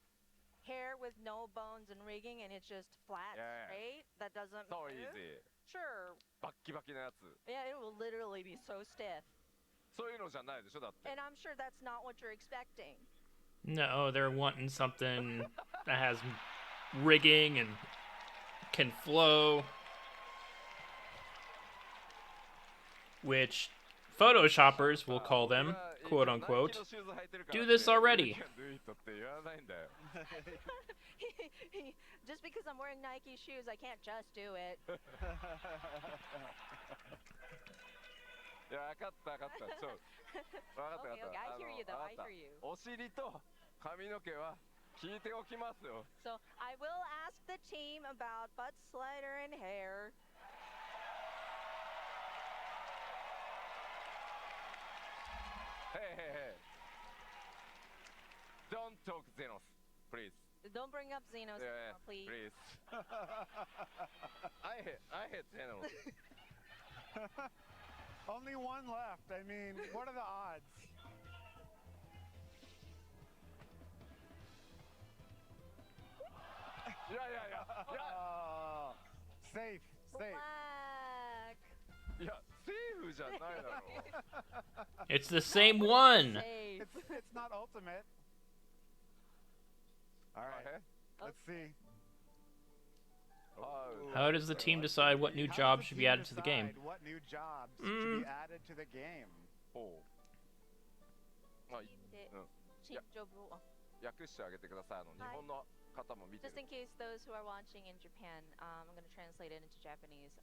hair with no bones and rigging and it's just flat, Yeah. straight, that doesn't So move, easy. Sure. バッキバキなやつ。Yeah, it will literally be so stiff. そういうのじゃないでしょだって。 And I'm sure that's not what you're expecting. No, they're wanting something that has rigging and can flow, which Photoshoppers will call them, quote unquote, do this already. Just because I'm wearing Nike shoes, I can't just do it. いや、分かった分かった。そう。分かった分 Okay, かっ okay, た。 I hear you though, 分 I かった hear you. お尻と髪の毛は聞いておきますよ。 So I will ask the team about butt slider and hair. Hey, hey, hey. Don't talk Xenos, please. Don't bring up Xenos, Yeah, please. please. I hate Xenos. Only one left. I mean, what are the odds? Yeah. Safe, safe. Black. いや、セーフじゃないだろ。 It's the same one. Safe. It's not ultimate. All right, let's see. How does the team decide what new How jobs does should the be team added to the game? decide what new jobs should be added to the game? ほう。まあ、Team Jobu. 訳してあげてください。日本の方も見て Just る。 in case those who are watching in Japan, I'm going to translate it into Japanese.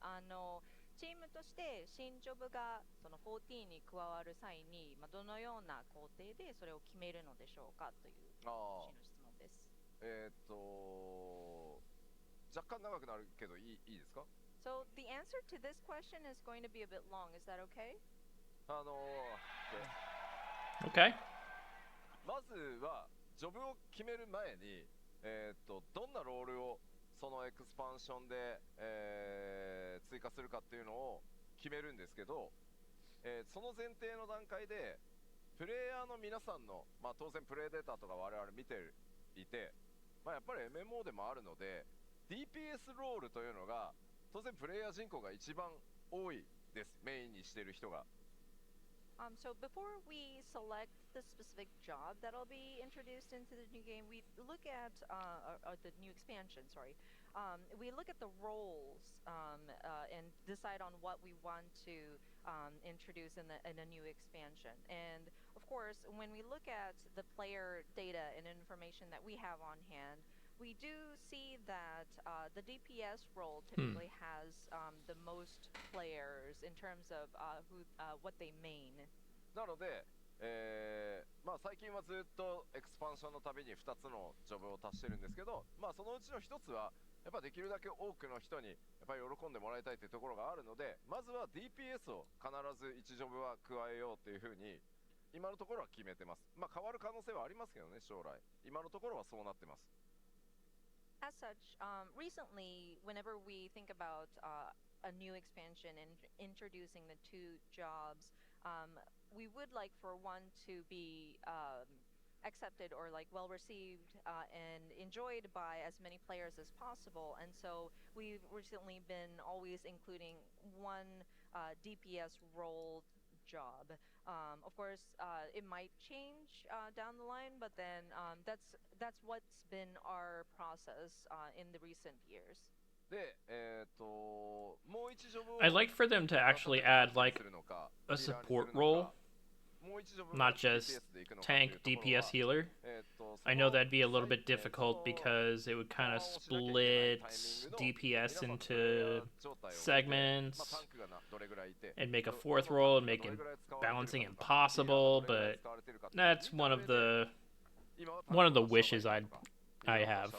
チームとして新ジョブがその14に加わる際に、どのような工程でそれを決めるのでしょうかという趣旨の質問です。若干長くなるけどいいですか？ So the answer to this question is going to be a bit long. Is that okay? Okay. まずはジョブを決める前に、どんなロールをそのエクスパンションで、追加するかっていうのを決めるんですけど、その前提の段階でプレイヤーの皆さんの、当然プレイデータとか我々見ていて、やっぱり MMO でもあるので DPS ロールというのが当然プレイヤー人口が一番多いです。メインにしている人が。So before we select the specific job that'll be introduced into the new game, we look at the new expansion. Sorry, we look at the roles and decide on what we want to introduce in a new expansion. And of course, when we look at the player data and information that we have on hand, we do see that the DPS role typically has the most players in terms of what they main. なので、最近はずっとエクスパンションのたびに2つのジョブを足してるんですけど、そのうちの1つはやっぱできるだけ多くの人にやっぱり喜んでもらいたいというところがあるので、まずは DPS を必ず1ジョブは加えようというふうに今のところは決めてます。変わる可能性はありますけどね、将来。今のところはそうなってます。As such, recently, whenever we think about a new expansion and introducing the two jobs, we would like for one to be accepted or like well received and enjoyed by as many players as possible. And so we've recently been always including one DPS role job. Of course, it might change down the line, but then that's what's been our process in the recent years. で、もう一ジョブを I'd like for them to actually add like a support role, not just tank, DPS, healer. I know that'd be a little bit difficult because it would kind of split DPS into segments and make a fourth role and make balancing impossible, but that's one of the wishes I have.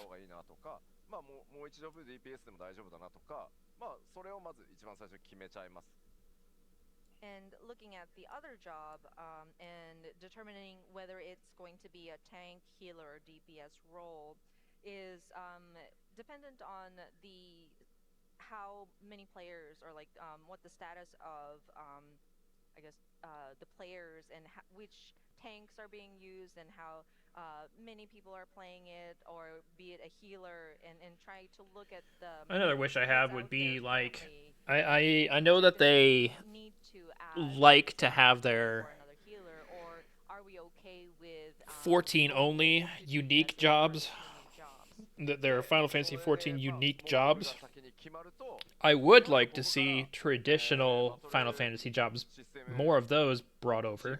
もう一ジョブ DPS でも大丈夫だなとか、それをまず一番最初に決めちゃいます。And looking at the other job and determining whether it's going to be a tank, healer, or DPS role is dependent on how many players or what the status of I guess the players and which tanks are being used and how many people are playing it, or be it a healer, and try to look at Another wish I what's have would out there be like currently. I know that Is there they need to add like to some have support their for another healer, or are we okay with 14 going with only 2 DPS unique in the first jobs. 2 jobs? That their Final Fantasy 14 unique そのジョブが jobs. 先に決まると I で would まず like to ここから see バ traditional ト Final ル Fantasy jobs, システム more of those チ brought ー over. ム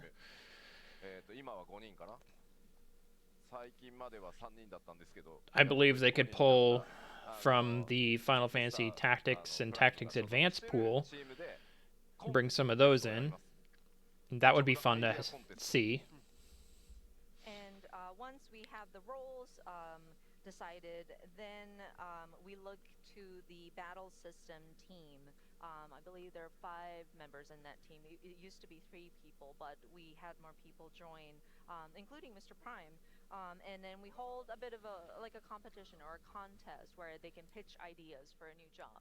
今は5人かな最近までは3人だったんですけど I believe they 5 could 人になっ pull た from the Final 実 Fantasy は Tactics and フラッグが Tactics 所属 Advance してる pool, チームで bring some of コン those テストをやり in. ます That would ジョ be ブが fun アイ to デアコンテスト see. And once we have the roles decided, then we look to the battle system team. I believe there are 5 members in that team. It used to be 3 people, but we had more people join, including Mr. Prime. And then we hold a bit of a competition or a contest where they can pitch ideas for a new job.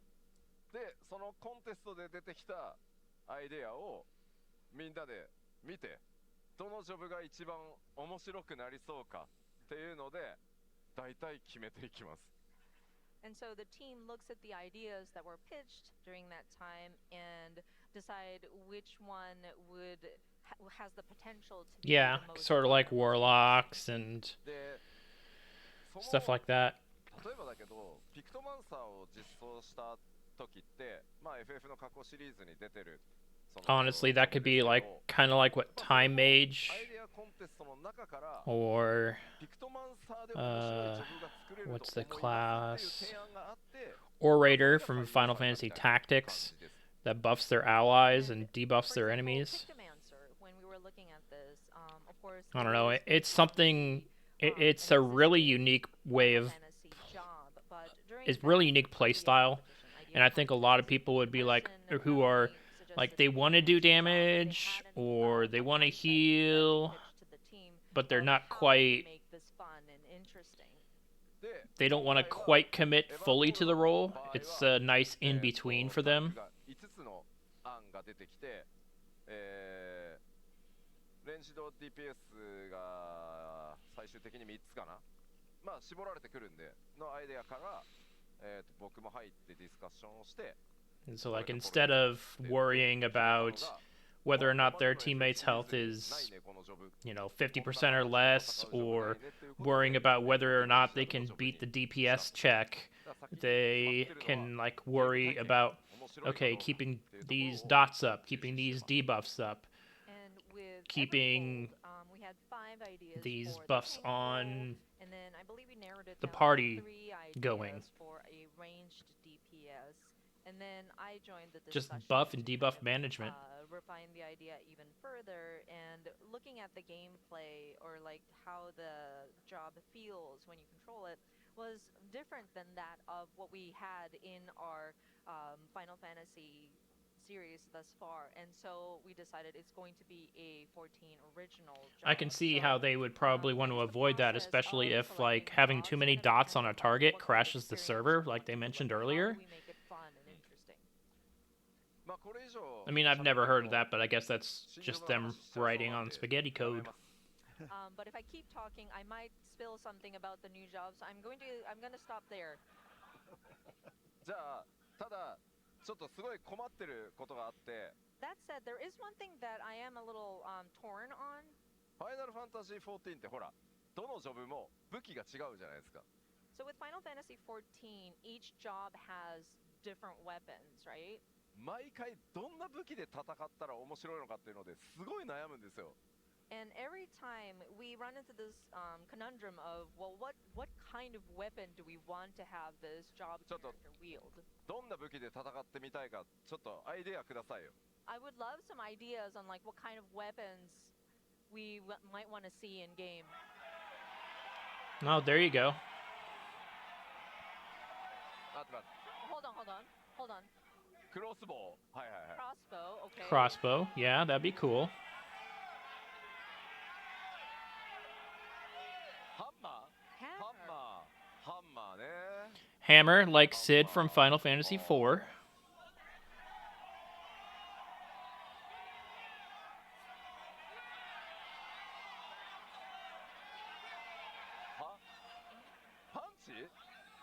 でそのコンテストで出てきたアイデアをみんなで見てどのジョブが一番面白くなりそうかっていうので大体決めていきます。 And so the team looks at the ideas that were pitched during that time and decide which one has the potential to be Yeah, the most sort of like fun. warlocks and でそ stuff の like that. 例えばだけどピクトマンサーを実装した時ってまあ FF の過去シリーズに出てるその Honestly, that could be ジョブ like ですけど kind of like what まあそれ Time も Mage アイデアコンテストの中から or ピクトマンサーで面白いジョブが作れる what's と the 思いますっていう class? 提案があって Orator まあそれ from が採用 Final された Fantasy みたいな感 Tactics じです。 that buffs their allies And and debuffs for their example, enemies. Pictomancer, when we were looking at this, of course, I don't it know. is It's based on something. the, It's an a really existing unique way Final of. Fantasy job, but during It's that really unique play idea style, competition, and idea I think a lot of contest, people would the be like, person who not are only like suggested they want to do a job, but they damage had or they a want to concept that they heal, pitched to the team but they're of not how they quite. make this fun and interesting. で They don't 今 want to 回は quite commit エヴァン fully ホー to ル the ドの role. 場合 It's は a nice in between for さっ them. きが5つの案が出てきて、レンジド DPS が最終的に3つかなまあ絞られてくるんでのアイデアから、僕も入ってディスカッションをして And so, like, instead of worrying about whether or not their teammates' health is, 50% or less, or worrying about whether or not they can beat the DPS check, they can, like, worry about, okay, keeping these dots up, keeping these debuffs up, And with keeping Everfold, we had 5 ideas these for the buffs tank role, on and then I believe we narrowed it the down party to 3 ideas going. for a ranged DPS. And then I joined the Just discussion buff and to debuff kind of, management. refine the idea even further, and looking at the gameplay or like how the job feels when you control it was different than that of what we had in our Final Fantasy series thus far, and so we decided it's going to be a 14 original job. I can see So, how they would probably want to what is the avoid that, process especially of if, like, selecting having jobs? too many Kind of dots on a depends on target what kind of crashes the experience server, we like they want to mentioned deliver. How earlier. do we make it fun and interesting? まあこれ以上 I mean, I've never 喋 heard って of も that, but I guess that's 新ジョ just ブの them 話しちゃいそう writing なん on で spaghetti やめ code. ます But if I keep talking, I might spill something about the new jobs. I'm gonna stop there. じゃあただちょっとすごい困ってることがあって That said, there is one thing that I am a little torn on. ファイナルファンタジー14ってほらどのジョブも武器が違うじゃないですか So with Final Fantasy 14, each job has different weapons, right? 毎回どんな武器で戦ったら面白いのかっていうのですごい悩むんですよ And every time we run into this conundrum of, well, what kind of weapon do we want to have this job character wield? どんな武器で戦ってみたいかちょっとアイデアくださいよ I would love some ideas on like what kind of weapons we might want to see in game. Oh, there you go. 待って待って Hold on. クロスボウはいはいはい Crossbow, okay. Crossbow. Yeah, that'd be cool. ハンマーハン Hammer. マーハンマーね Hammer, like Sid from Final Fantasy IV. ハ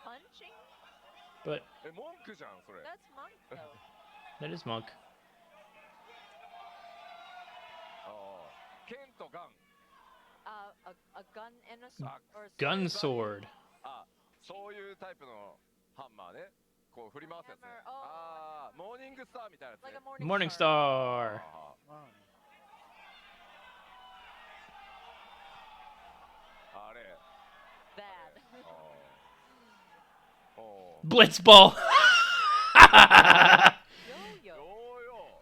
Punching? But 文句じゃんそれ。 That's monk though. that is monk. 剣とガン。A gun and a sword. Or a Gun sword. sword. そういうタイプのハンマーね。こう振り回すやつね。 Hammer, モーニングスターみたいなやつね。 Like a Morning star. star. あれ。 Bad. Blitzball. Yo-yo. ヨーヨ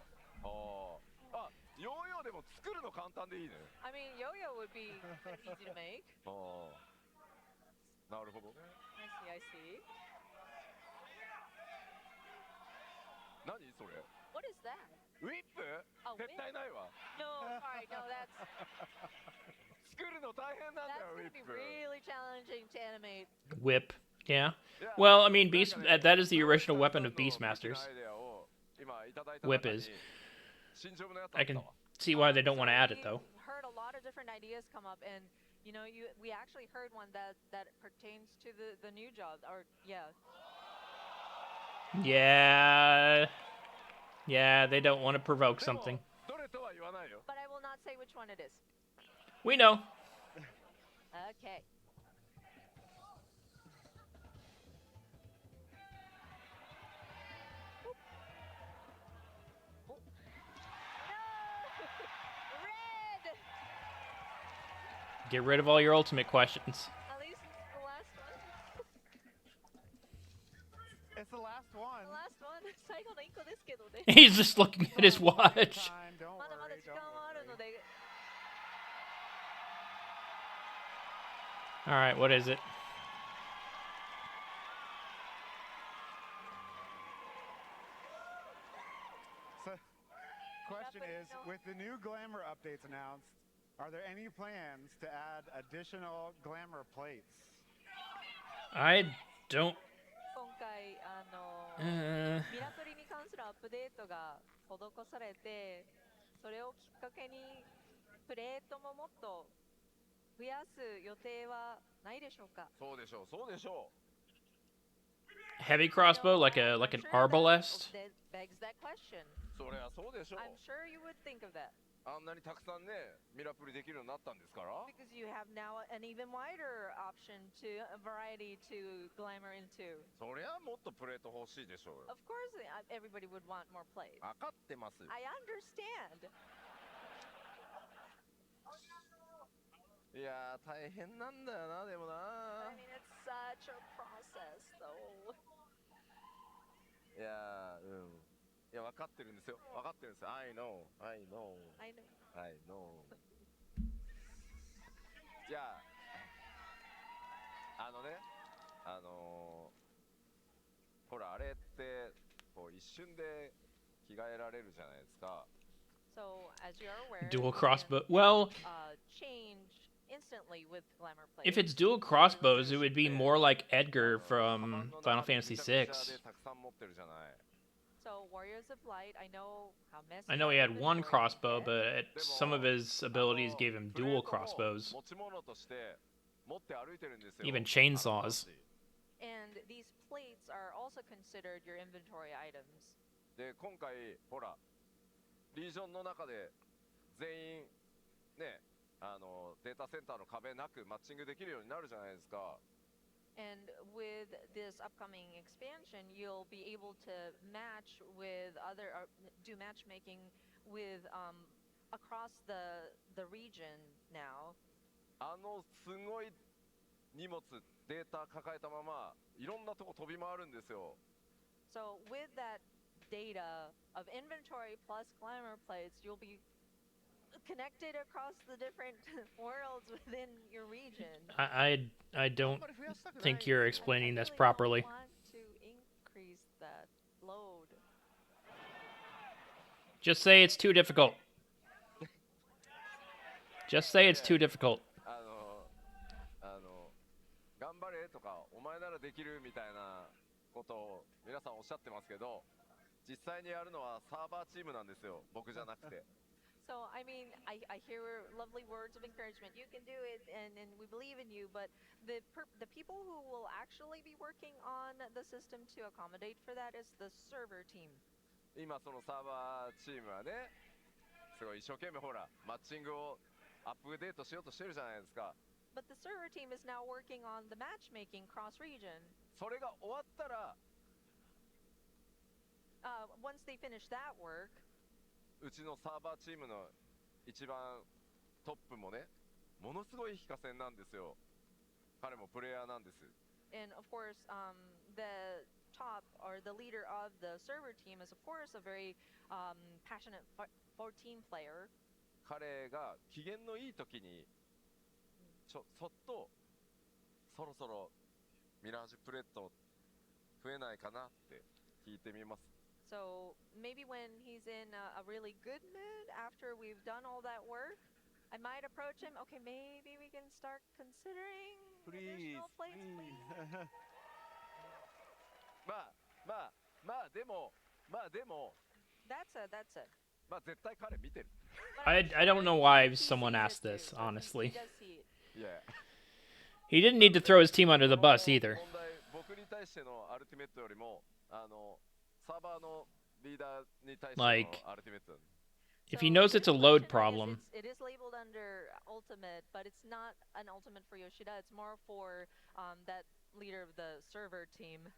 ー。ヨーヨーでも作るの簡単でいいね。 I mean, yo-yo would be easy to make. なるほどね。 I see. 何それ。 What is that? ウィップ。 A 絶 whip? 対ないわ。 No, sorry, no, that's 作るの大変なんだよ、ウィ gonna ッ be プ。 really challenging to animate. Whip. Yeah. いや Well, I mean, なん Beast. かね That is the プロ original レス weapon さ of んの Beastmasters. アイデアを今いただいた Whip 中に is. 新庄のやつあ I った can わ。 see why they don't So want to add it we though. heard a lot of different ideas come up, and we actually heard one that pertains to the new job, or yeah. Yeah. Yeah, they don't want to provoke でも something. どれとは言わないよ。 But I will not say which one it is. We know. Okay. Oh. No! Red! Get rid of all your ultimate questions. At least it's the last one. It's the last one. The last one. 最後の一個ですけどね。 He's just looking at his Take your watch. time, don't まだまだ worry, 時 don't 間はあるの worry. で。 All right, what is it? So, question is, with the new glamour updates announced, are there any plans to add additional glamour plates? I don't. 今回ミラクリに関するアップデートが施されて、それをきっかけにプレートももっと増やす予定はないでしょうか。そうでしょう、そうでしょ Heavy crossbow, like an arbalest. That begs that question. う。それはそうでしょう。 I'm sure you would think of that あんなにたくさんね、ミラプリできるようになったんですから。 because you have now an even wider option to a variety to glamour into. そりゃもっとプレート欲しいでしょうよ。 Of course, everybody would want more plays. 分かってます。 I understand. いやー、大変なんだよな、でもな I。mean, it's such a process, though. いやー、うん。いや、分かってるんですよ。分かってるんですよ。I know, I know, I know. I know. じゃあ、ほら、あれって、こう一瞬で着替えられるじゃないですか。 So, as you are aware, Dual you crossbow. can, Well, change instantly with glamour plays. if it's dual crossbows, it would be more like Edgar from Final Fantasy VI. たくさん持ってるじゃない。 So, Warriors of Light, I know how messy. I know he our had one inventory crossbow, can but get. some of his abilities gave him dual crossbows. 持ち物として持って歩いてるんですよ。 Even chainsaws. And these plates are also considered your inventory items. で、今回、ほら、リージョンの中で全員、ね、データセンターの壁なくマッチングできるようになるじゃないですか。 And with this upcoming expansion, you'll be able to match with other, do matchmaking with across the region now. すごい荷物、データ抱えたまま、いろんなとこ飛び回るんですよ。 So with that data of inventory plus glamour plates, you'll be connected across the different worlds within your region. I don't あんまり増やしたくない think んですよ you're I explaining this really don't properly. want to increase that load. Just say it's too difficult. Just say it's too difficult. 頑張れとか、お前ならできるみたいなことを皆さんおっしゃってますけど、実際にやるのはサーバーチームなんですよ、僕じゃなくて。So I mean, I hear lovely words of encouragement. You can do it, and we believe in you. But the people who will actually be working on the system to accommodate for that is the server team. 今そのサーバーチームはね、すごい一生懸命ほらマッチングをアップデートしようとしてるじゃないですか。But the server team is now working on the matchmaking cross region. それが終わったら、once they finish that work, うちのサーバーチームの一番トップもね、ものすごい非化戦なんですよ。彼もプレイヤーなんです。and of course, the top or the leader of the server team is of course a very passionate 14 player. 彼が機嫌のいい時にそっとそろそろミラージュプレート増えないかなって聞いてみます。 So maybe when he's in a really good mood after we've done all that work, I might approach him. Okay, maybe we can start considering additional plates, please. まあでも That's it. まあ絶対彼見てる。 But I'm I don't sure know he why sees someone it asked too, this, but he honestly. does see it. Yeah. He didn't need to throw his team under the bus either. 問題僕に対してのアルティメットよりもサーバーのリーダーに対しての Like, アルティメット。 If he knows it's a load Question, I guess problem, it is labeled under ultimate, but it's not an ultimate for Yoshida. It's more for that leader of the server team.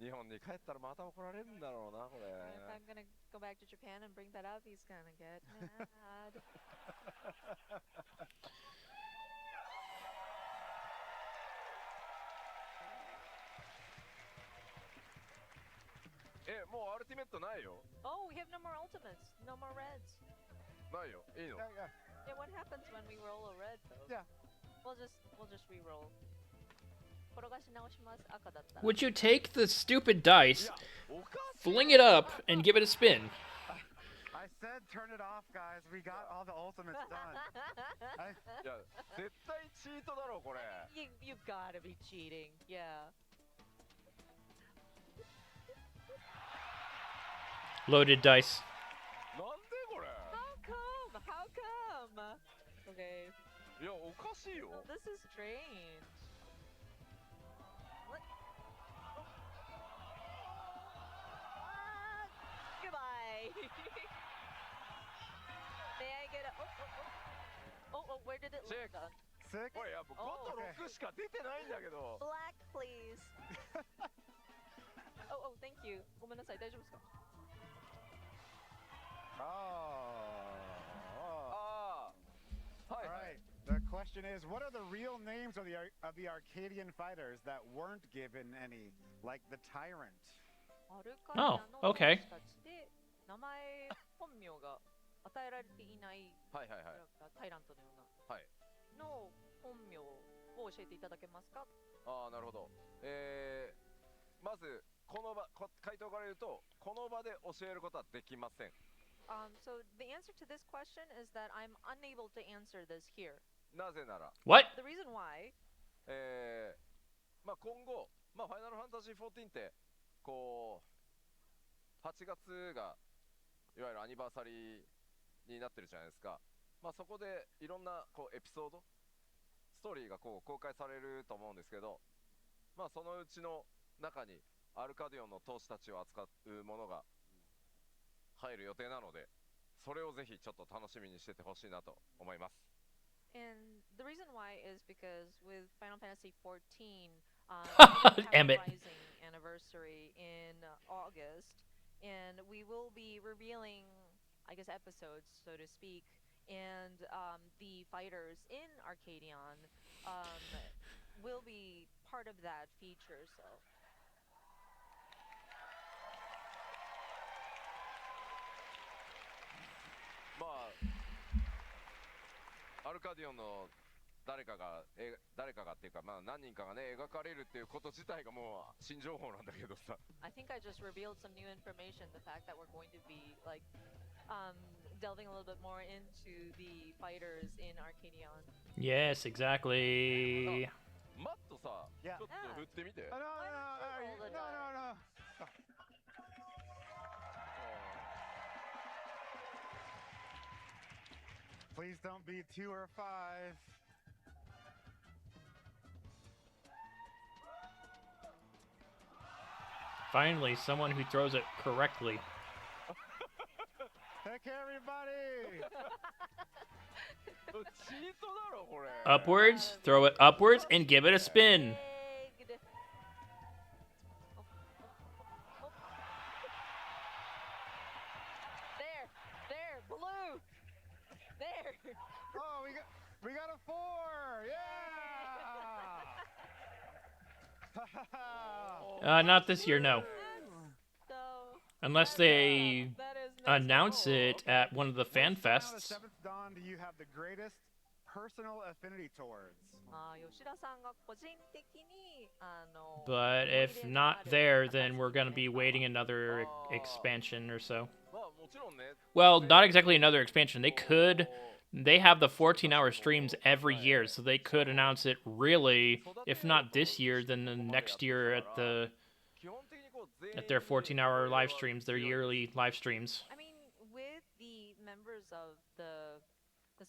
日本に帰ったらまた怒られるんだろうなこれ。 If I'm gonna go back to Japan and bring that up, he's gonna get mad. もうアルティメットないよ。 Oh, we have no more ultimates, no more reds. ないよ。いいの？ Yeah, what happens when we roll a red though? Yeah. We'll just re-roll. 転がし直します。赤だったら。 would you take the stupid dice, おかしい。 fling it up, and give it a spin? I said turn it off, guys. We got all the ultimates done. いや絶対チートだろこれ。 You gotta be cheating. Yeah. Loaded dice. なんでこれ？ How come? How come? Okay. いやおかしいよ。 This is strange. What? Goodbye. May I get a? Oh, where did it Check. land? Sick. おいやもう5と6しか出てないんだけど。 Black, please. Oh, thank you. ごめんなさい、大丈夫ですか? All right. The question is, what are the real names of the Arcadian fighters that weren't given any, like the Tyrant? Oh, okay. 名前本名が与えられていないはいはいはい。タイラントのようなはい。の本名を教えていただけますか? ああなるほど。まずこの場回答から言うとこの場で教えることはできません。 So the answer to this question is that I'm unable to answer this here. なぜなら、 What? The reason why, まあ今後、まあファイナルファンタジー14ってこう8月がいわゆるアニバーサリーになってるじゃないですか。まあそこでいろんなこうエピソード、ストーリーがこう公開されると思うんですけど、まあそのうちの中にアルカディオンの闘士たちを扱うものが入る予定なので、それをぜひちょっと楽しみにしててほしいなと思います。 and the reason why is because with Final Fantasy 14, we have Damn a it. rising anniversary in August, and we will be revealing, I guess, episodes, so to speak, and the fighters in Arcadion will be part of that feature. So. まあ、アルカディオンの誰かがっていうか、まあ何人かがね描かれるっていうこと自体がもう新情報なんだけどさ。 I think I just revealed some new information. The fact that we're going to be like delving a little bit more into the fighters in Arcadion. Yes, exactly. マットさ、ち Yeah. ょっと振ってみて。 Oh, no. Please don't be 2 or 5. Finally, someone who throws it correctly. Heck, everybody! Upwards, throw it upwards, and give it a spin. There, blue. There. Oh, we got a 4! Yeah! Not this year, no. So, Unless they that is announce it at one of the fan Which one of the fests. 7th Dawn do you have the greatest personal affinity towards? 吉田さんが個人的に But if not there, then we're going to be waiting another expansion or so. Well, not exactly another expansion. They have the 14-hour streams every year, so they could announce it really, if not this year, then the next year at their 14-hour live streams, their yearly live streams. I mean, with the members of the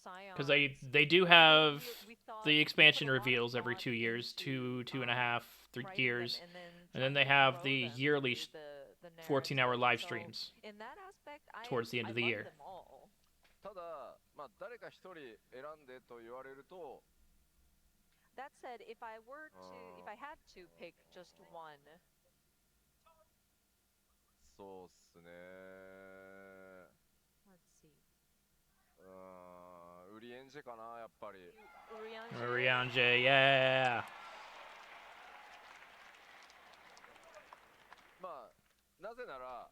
Scions, Because they do have we thought the we expansion put a lot of reveals every thought 2 years, into, 2.5, 3 writing years. them And then trying they to have grow the them yearly through the 14-hour narrative. live So, streams in that aspect, towards the end I of the love year. them all. ただ、まあ、誰か一人選んでと言われると、 That said, if I had to pick just one, そうっすね。 let's see. ウリエンジェかな、やっぱり。Urianger, yeah. まあ、なぜなら、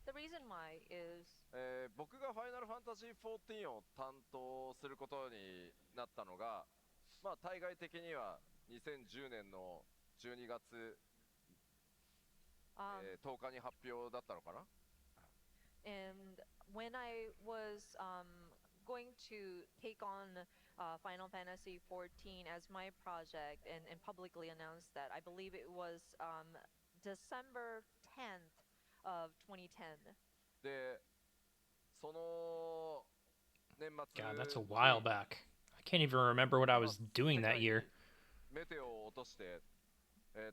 The reason why is 僕がファイナルファンタジー14を担当することになったのが、まあ、対外的には2010年の12月、10日に発表だったのかな。 and when I was going to take on Final Fantasy 14 as my project and publicly announce that, I believe it was December 10th of 2010. で、その年末 God, that's a while back. I can't even remember what I was doing that year. メテオを落として、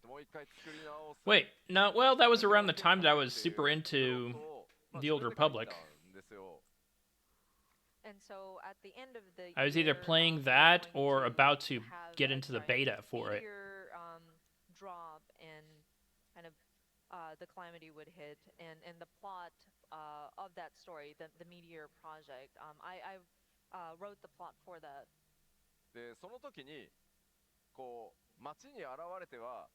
もう一回作り直す。 Wait, no, well, that was around the time that I was super into the Old Republic. And so at the end of the I was either year, playing we were that going or about to have get a into the giant beta for it. meteor, drop and kind of the calamity would hit, and the plot of that story, the meteor project, I wrote the plot for that. で、その時にこう街に現れては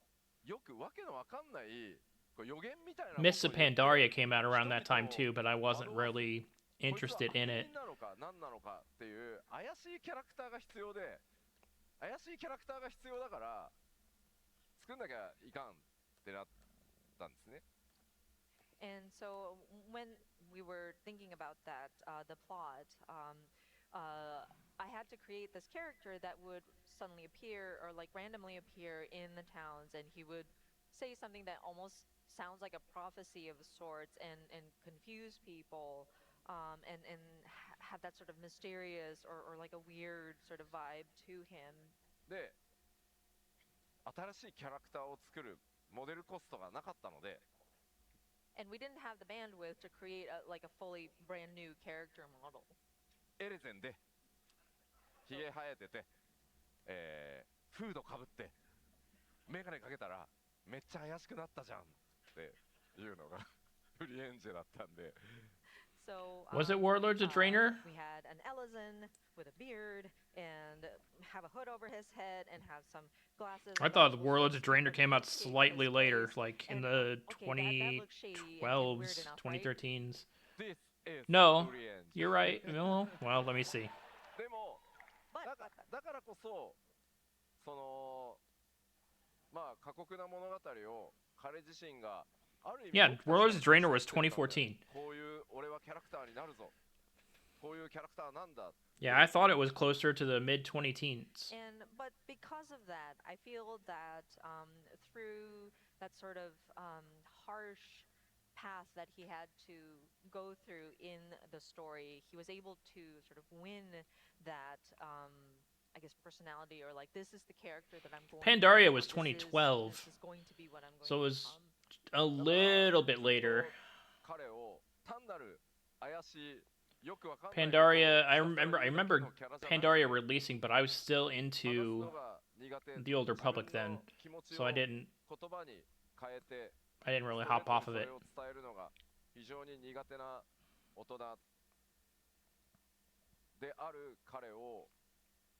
よくわけのわかんないこう予言みたいなことを言って Mists of Pandaria came out around that time too, but I wasn't really interested in it. こいつは悪人なのか何なのかっていう怪しいキャラクターが必要で、怪しいキャラクターが必要だから作んなきゃいかんってなったんですね。 And so when we were thinking about that, the plot, I had to create this character that would suddenly appear or like randomly appear in the towns, and he would say something that almost sounds like a prophecy of sorts and confuse people, and have that sort of mysterious or like a weird sort of vibe to him. で、新しいキャラクターを作るモデルコストがなかったので、 And we didn't have the bandwidth to create like a fully brand new character model. エレゼンでひげ生えてて、フードかぶってメガネかけたらめっちゃ怪しくなったじゃんっていうのがフリエンジェだったんで。 So Was it Warlords of Draenor? We had an Elezen with a beard and have a hood over his head and have some glasses. I thought Warlords of Draenor came out slightly later, like in the 2012s, 2013s. This is No, フリエンジェ you're right. Well, let me see. でもだからこそそのまあ過酷な物語を彼自身がある意味 Yeah, Warlords of Draenor was 2014. こういう俺はキャラクターになるぞ、こういうキャラクターなんだ。 Yeah, I thought it was closer to the mid-2010s. But because of that, I feel that through that sort of harsh path that he had to go through in the story, he was able to sort of win that, I guess, personality, or like, this is the character that I'm going to be, Pandaria or was this 2012, is going to be what I'm going so it to was become. a little bit later. 彼を単なる怪しいよくわかんない Pandaria, I remember Pandaria releasing, but I was still into the Old Republic then, so I didn't really hop off of it. 非常に苦手な大人である彼を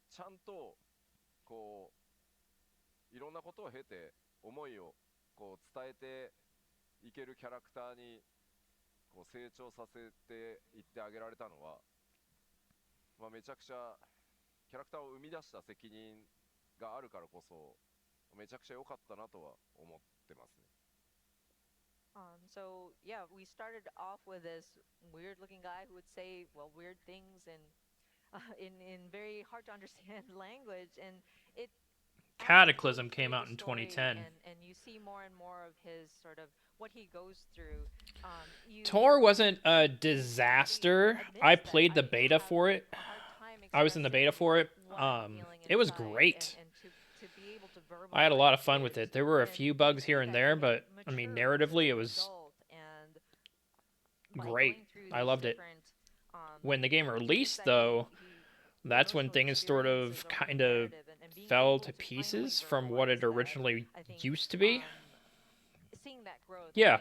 ちゃんとこういろんなことを経て思いをこう伝えていけるキャラクターにこう成長させていってあげられたのは、まあ、めちゃくちゃキャラクターを生み出した責任があるからこそめちゃくちゃ良かったなとは思ってますね。So yeah, we started off with this weird-looking guy who would say, well, weird things in very hard to understand language, and it. Cataclysm came out in 2010. And you see more and more of his sort of what he goes through. Tor wasn't a disaster. I played the beta for it. I was in the beta for it. It was great. I had a lot of fun with it. There were a few bugs here and there, but I mean, narratively, it was great. I loved it. When the game released, though, that's when things sort of kind of fell to pieces from what it originally used to be. Yeah.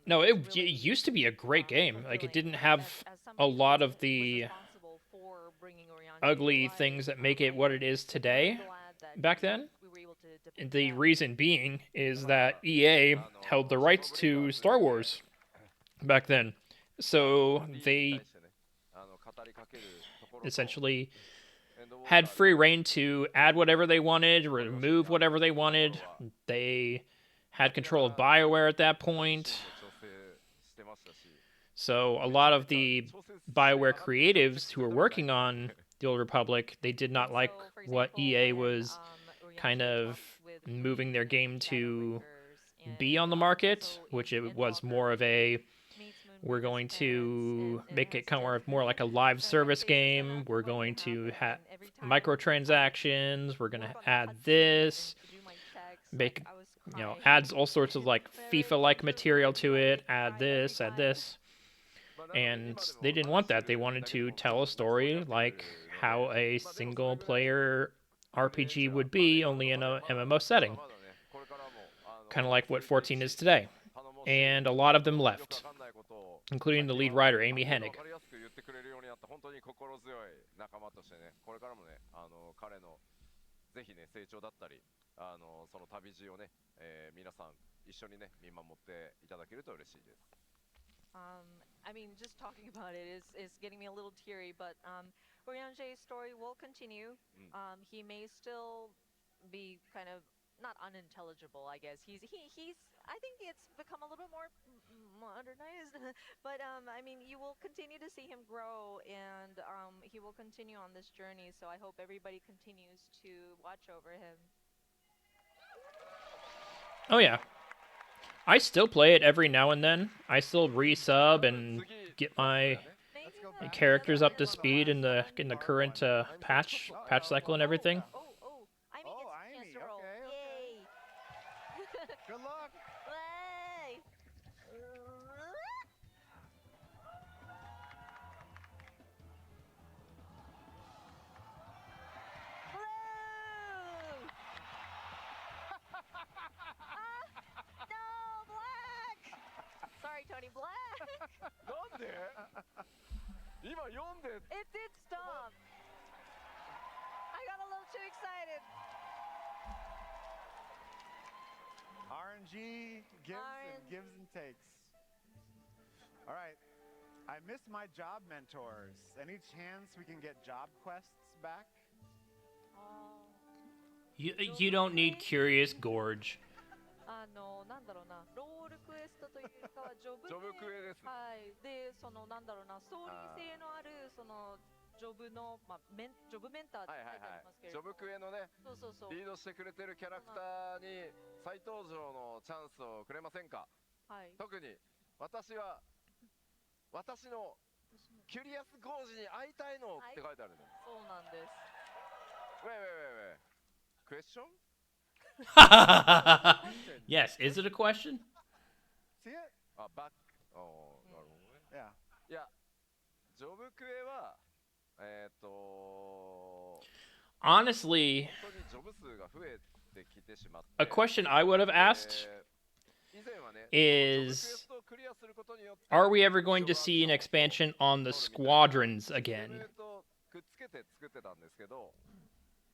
No, it used to be a great game. Like, it didn't have a lot of the ugly things that make it what it is today back then. The reason being is that EA held the rights to Star Wars back then. So they essentially had free reign to add whatever they wanted, remove whatever they wanted. They had control of BioWare at that point. So a lot of the BioWare creatives who were working on the Old Republic, they did not like what EA was kind of moving their game to be on the market, which it was more of a, we're going to make it kind of more like a live service game. We're going to have microtransactions. We're going to add this, make, adds all sorts of like FIFA-like material to it, add this, add this. And they didn't want that. They wanted to tell a story like how a single-player RPG would be, only in a MMO setting. Kind of like what 14 is today. And a lot of them left, including the lead writer, Amy Hennig. I mean, just talking about it is getting me a little teary, but Oryanje's story will continue. He may still be kind of not unintelligible, I guess. He's I think it's become a little bit more modernized, but I mean, you will continue to see him grow, and he will continue on this journey. So I hope everybody continues to watch over him. Oh yeah. I still play it every now and then. I still resub and get my characters up to speed in the current patch cycle and everything. Oh, I mean, it's chance to roll. Okay. Yay! Good luck. Yay! No, Black! Sorry, Tony, Black! なんで今読んで It did stop. I got a little too excited. RNG gives and takes. All right. I miss my job mentors. Any chance we can get job quests back? You don't need Curious Gorge. なんだろうな、ロールクエストというかはジョブジョブクエですね。はい。で、なんだろうな、ストーリー性のあるジョブのジョブメンターって書いてありますけれども、ジョブクエのね、リードしてくれてるキャラクターに再登場のチャンスをくれませんか。はい。特に私は私のキュリアスゴージに会いたいのって書いてあるね。そうなんです。Wait. Question? Yes, is it a question? See it? バック。なるほどね。Yeah. いや、ジョブクエは、Honestly, 本当にジョブ数が増えてきてしまって。a question I would have asked 以前はね、 is, are we ever going to see an expansion on the squadrons again? くっつけて作ってたんですけど、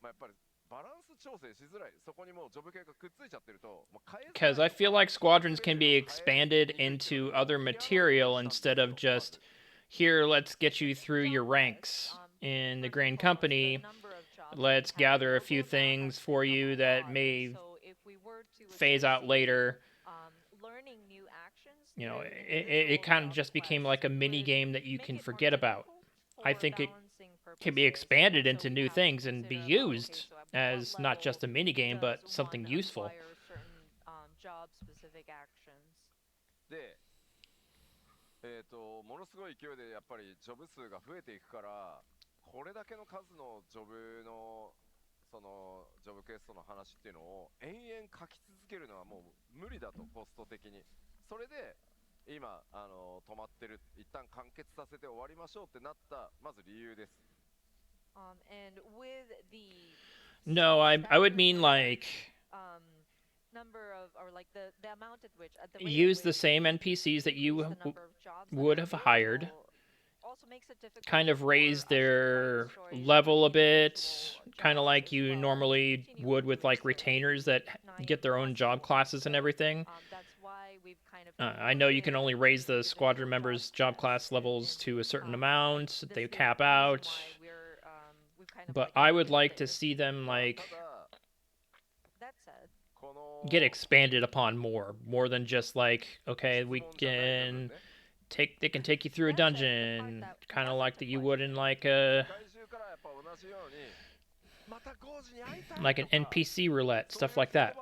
まあやっぱりバランス調整しづらい。そこにもうジョブ系がくっついちゃってると、もう変えづらい。 Because I feel like squadrons can be expanded into other material instead of just, here, let's get you through your ranks in the Grain Company. Let's gather a few things for you that may phase out later. You know, it kind of just became like a mini game that you can forget about. I think it can be expanded into new things and be used as not just a mini game, but something useful. で、ものすごい勢いでやっぱりジョブ数が増えていくから、これだけの数のジョブのそのジョブクエストの話っていうのを延々書き続けるのはもう無理だと、コスト的に。それで今止まってる、一旦完結させて終わりましょうってなったまず理由です。And with the No, I would mean like number of, or like the amount at which at the use the same NPCs that you would have hired, kind of raise their level a bit, kind of like you normally would with like retainers that get their own job classes and everything. I know you can only raise the squadron members' job class levels to a certain amount, they cap out, but I would like to see them like get expanded upon more than just like, okay, we can they can take you through a dungeon, kind of like that you would in like an NPC roulette, stuff like that.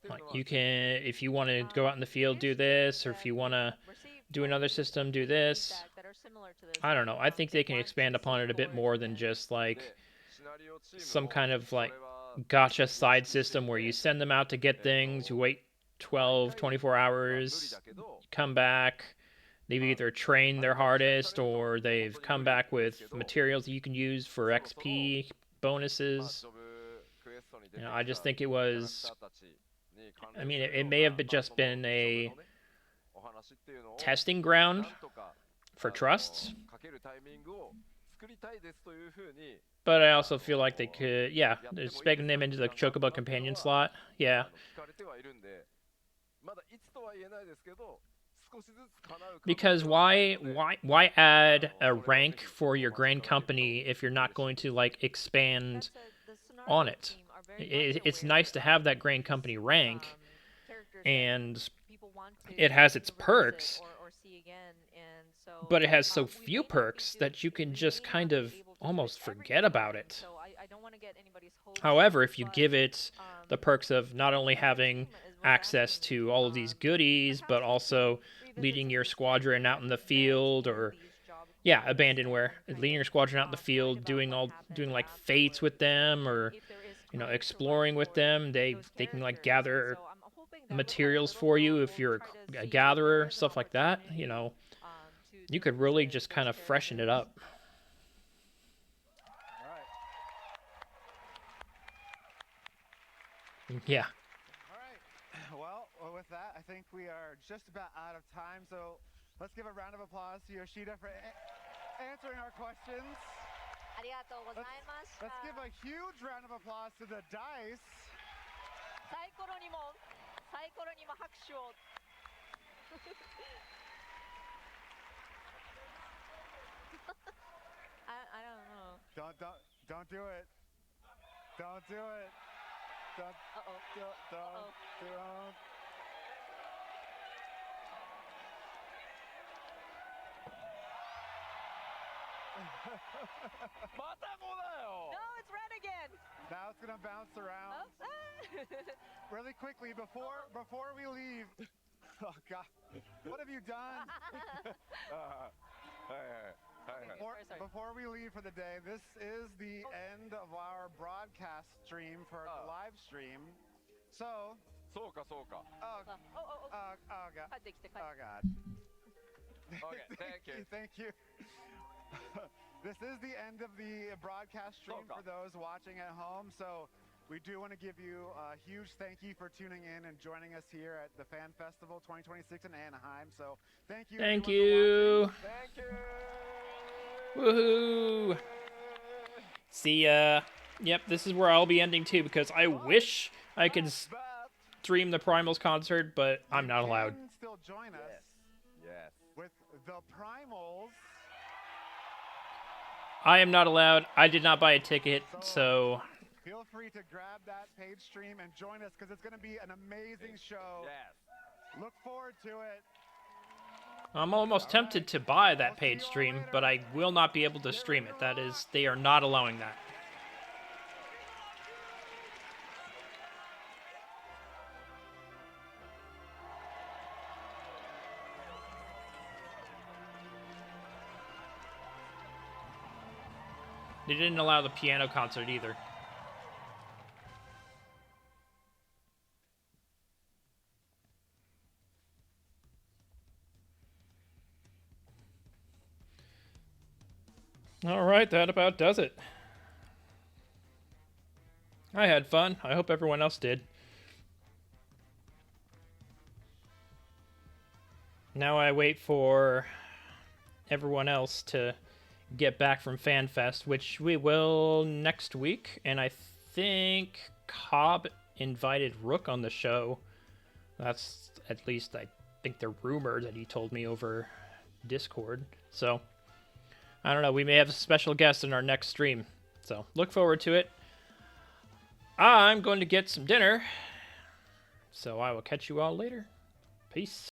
Like you can, if you want to go out in the field, do this, or if you want to do another system, do this. I don't know. I think they can expand upon it a bit more than just like some kind of like gotcha side system where you send them out to get things, you wait 12, 24 hours, come back, they've either trained their hardest or they've come back with materials that you can use for XP bonuses. You know, I just think it was, I mean, it may have just been a testing ground for trusts, but I also feel like they could, yeah, expanding them into the Chocobo companion slot, yeah. Because why add a rank for your grain company if you're not going to like expand on it? It's nice to have that grain company rank, and it has its perks, but it has so few perks that you can just kind of almost forget about it. However, if you give it the perks of not only having access to all of these goodies, but also leading your squadron out in the field, or abandonware, leading your squadron out in the field, doing like fates with them, or exploring with them. They can like gather materials for you if you're a gatherer, stuff like that. You could really just kind of freshen it up. Yeah. All right. Well, with that, I think we are just about out of time. So let's give a round of applause to Yoshida for answering our questions. Let's give a huge round of applause to the dice. I don't know. Don't do it. Don't do it. Don't. No, it's red again. Now it's gonna bounce around. Really quickly before we leave. Oh God, what have you done? Before we leave for the day, this is the end of our broadcast stream for the live stream. So. そうかそうか。Oh, Oh, oh God. 帰ってきて帰って Oh God. Okay, thank you. Thank you. This is the end of the broadcast stream for those watching at home. So we do want to give you a huge thank you for tuning in and joining us here at the Fan Festival 2026 in Anaheim. So thank you. Thank you. Thank you. Woohoo. See, yep, this is where I'll be ending too, because I wish I could stream the Primals concert, but I'm not allowed. You can still join us. Yes. With the Primals. I am not allowed. I did not buy a ticket, so feel free to grab that paid stream and join us, because it's going to be an amazing show. Yes. Look forward to it. I'm almost tempted to buy that paid stream, but I will not be able to stream it. That is, they are not allowing that. They didn't allow the piano concert either. Alright, that about does it. I had fun. I hope everyone else did. Now I wait for everyone else to get back from FanFest, which we will next week. And I think Cobb invited Rook on the show. That's at least, I think, the rumor that he told me over Discord. So I don't know. We may have a special guest in our next stream. So look forward to it. I'm going to get some dinner. So I will catch you all later. Peace.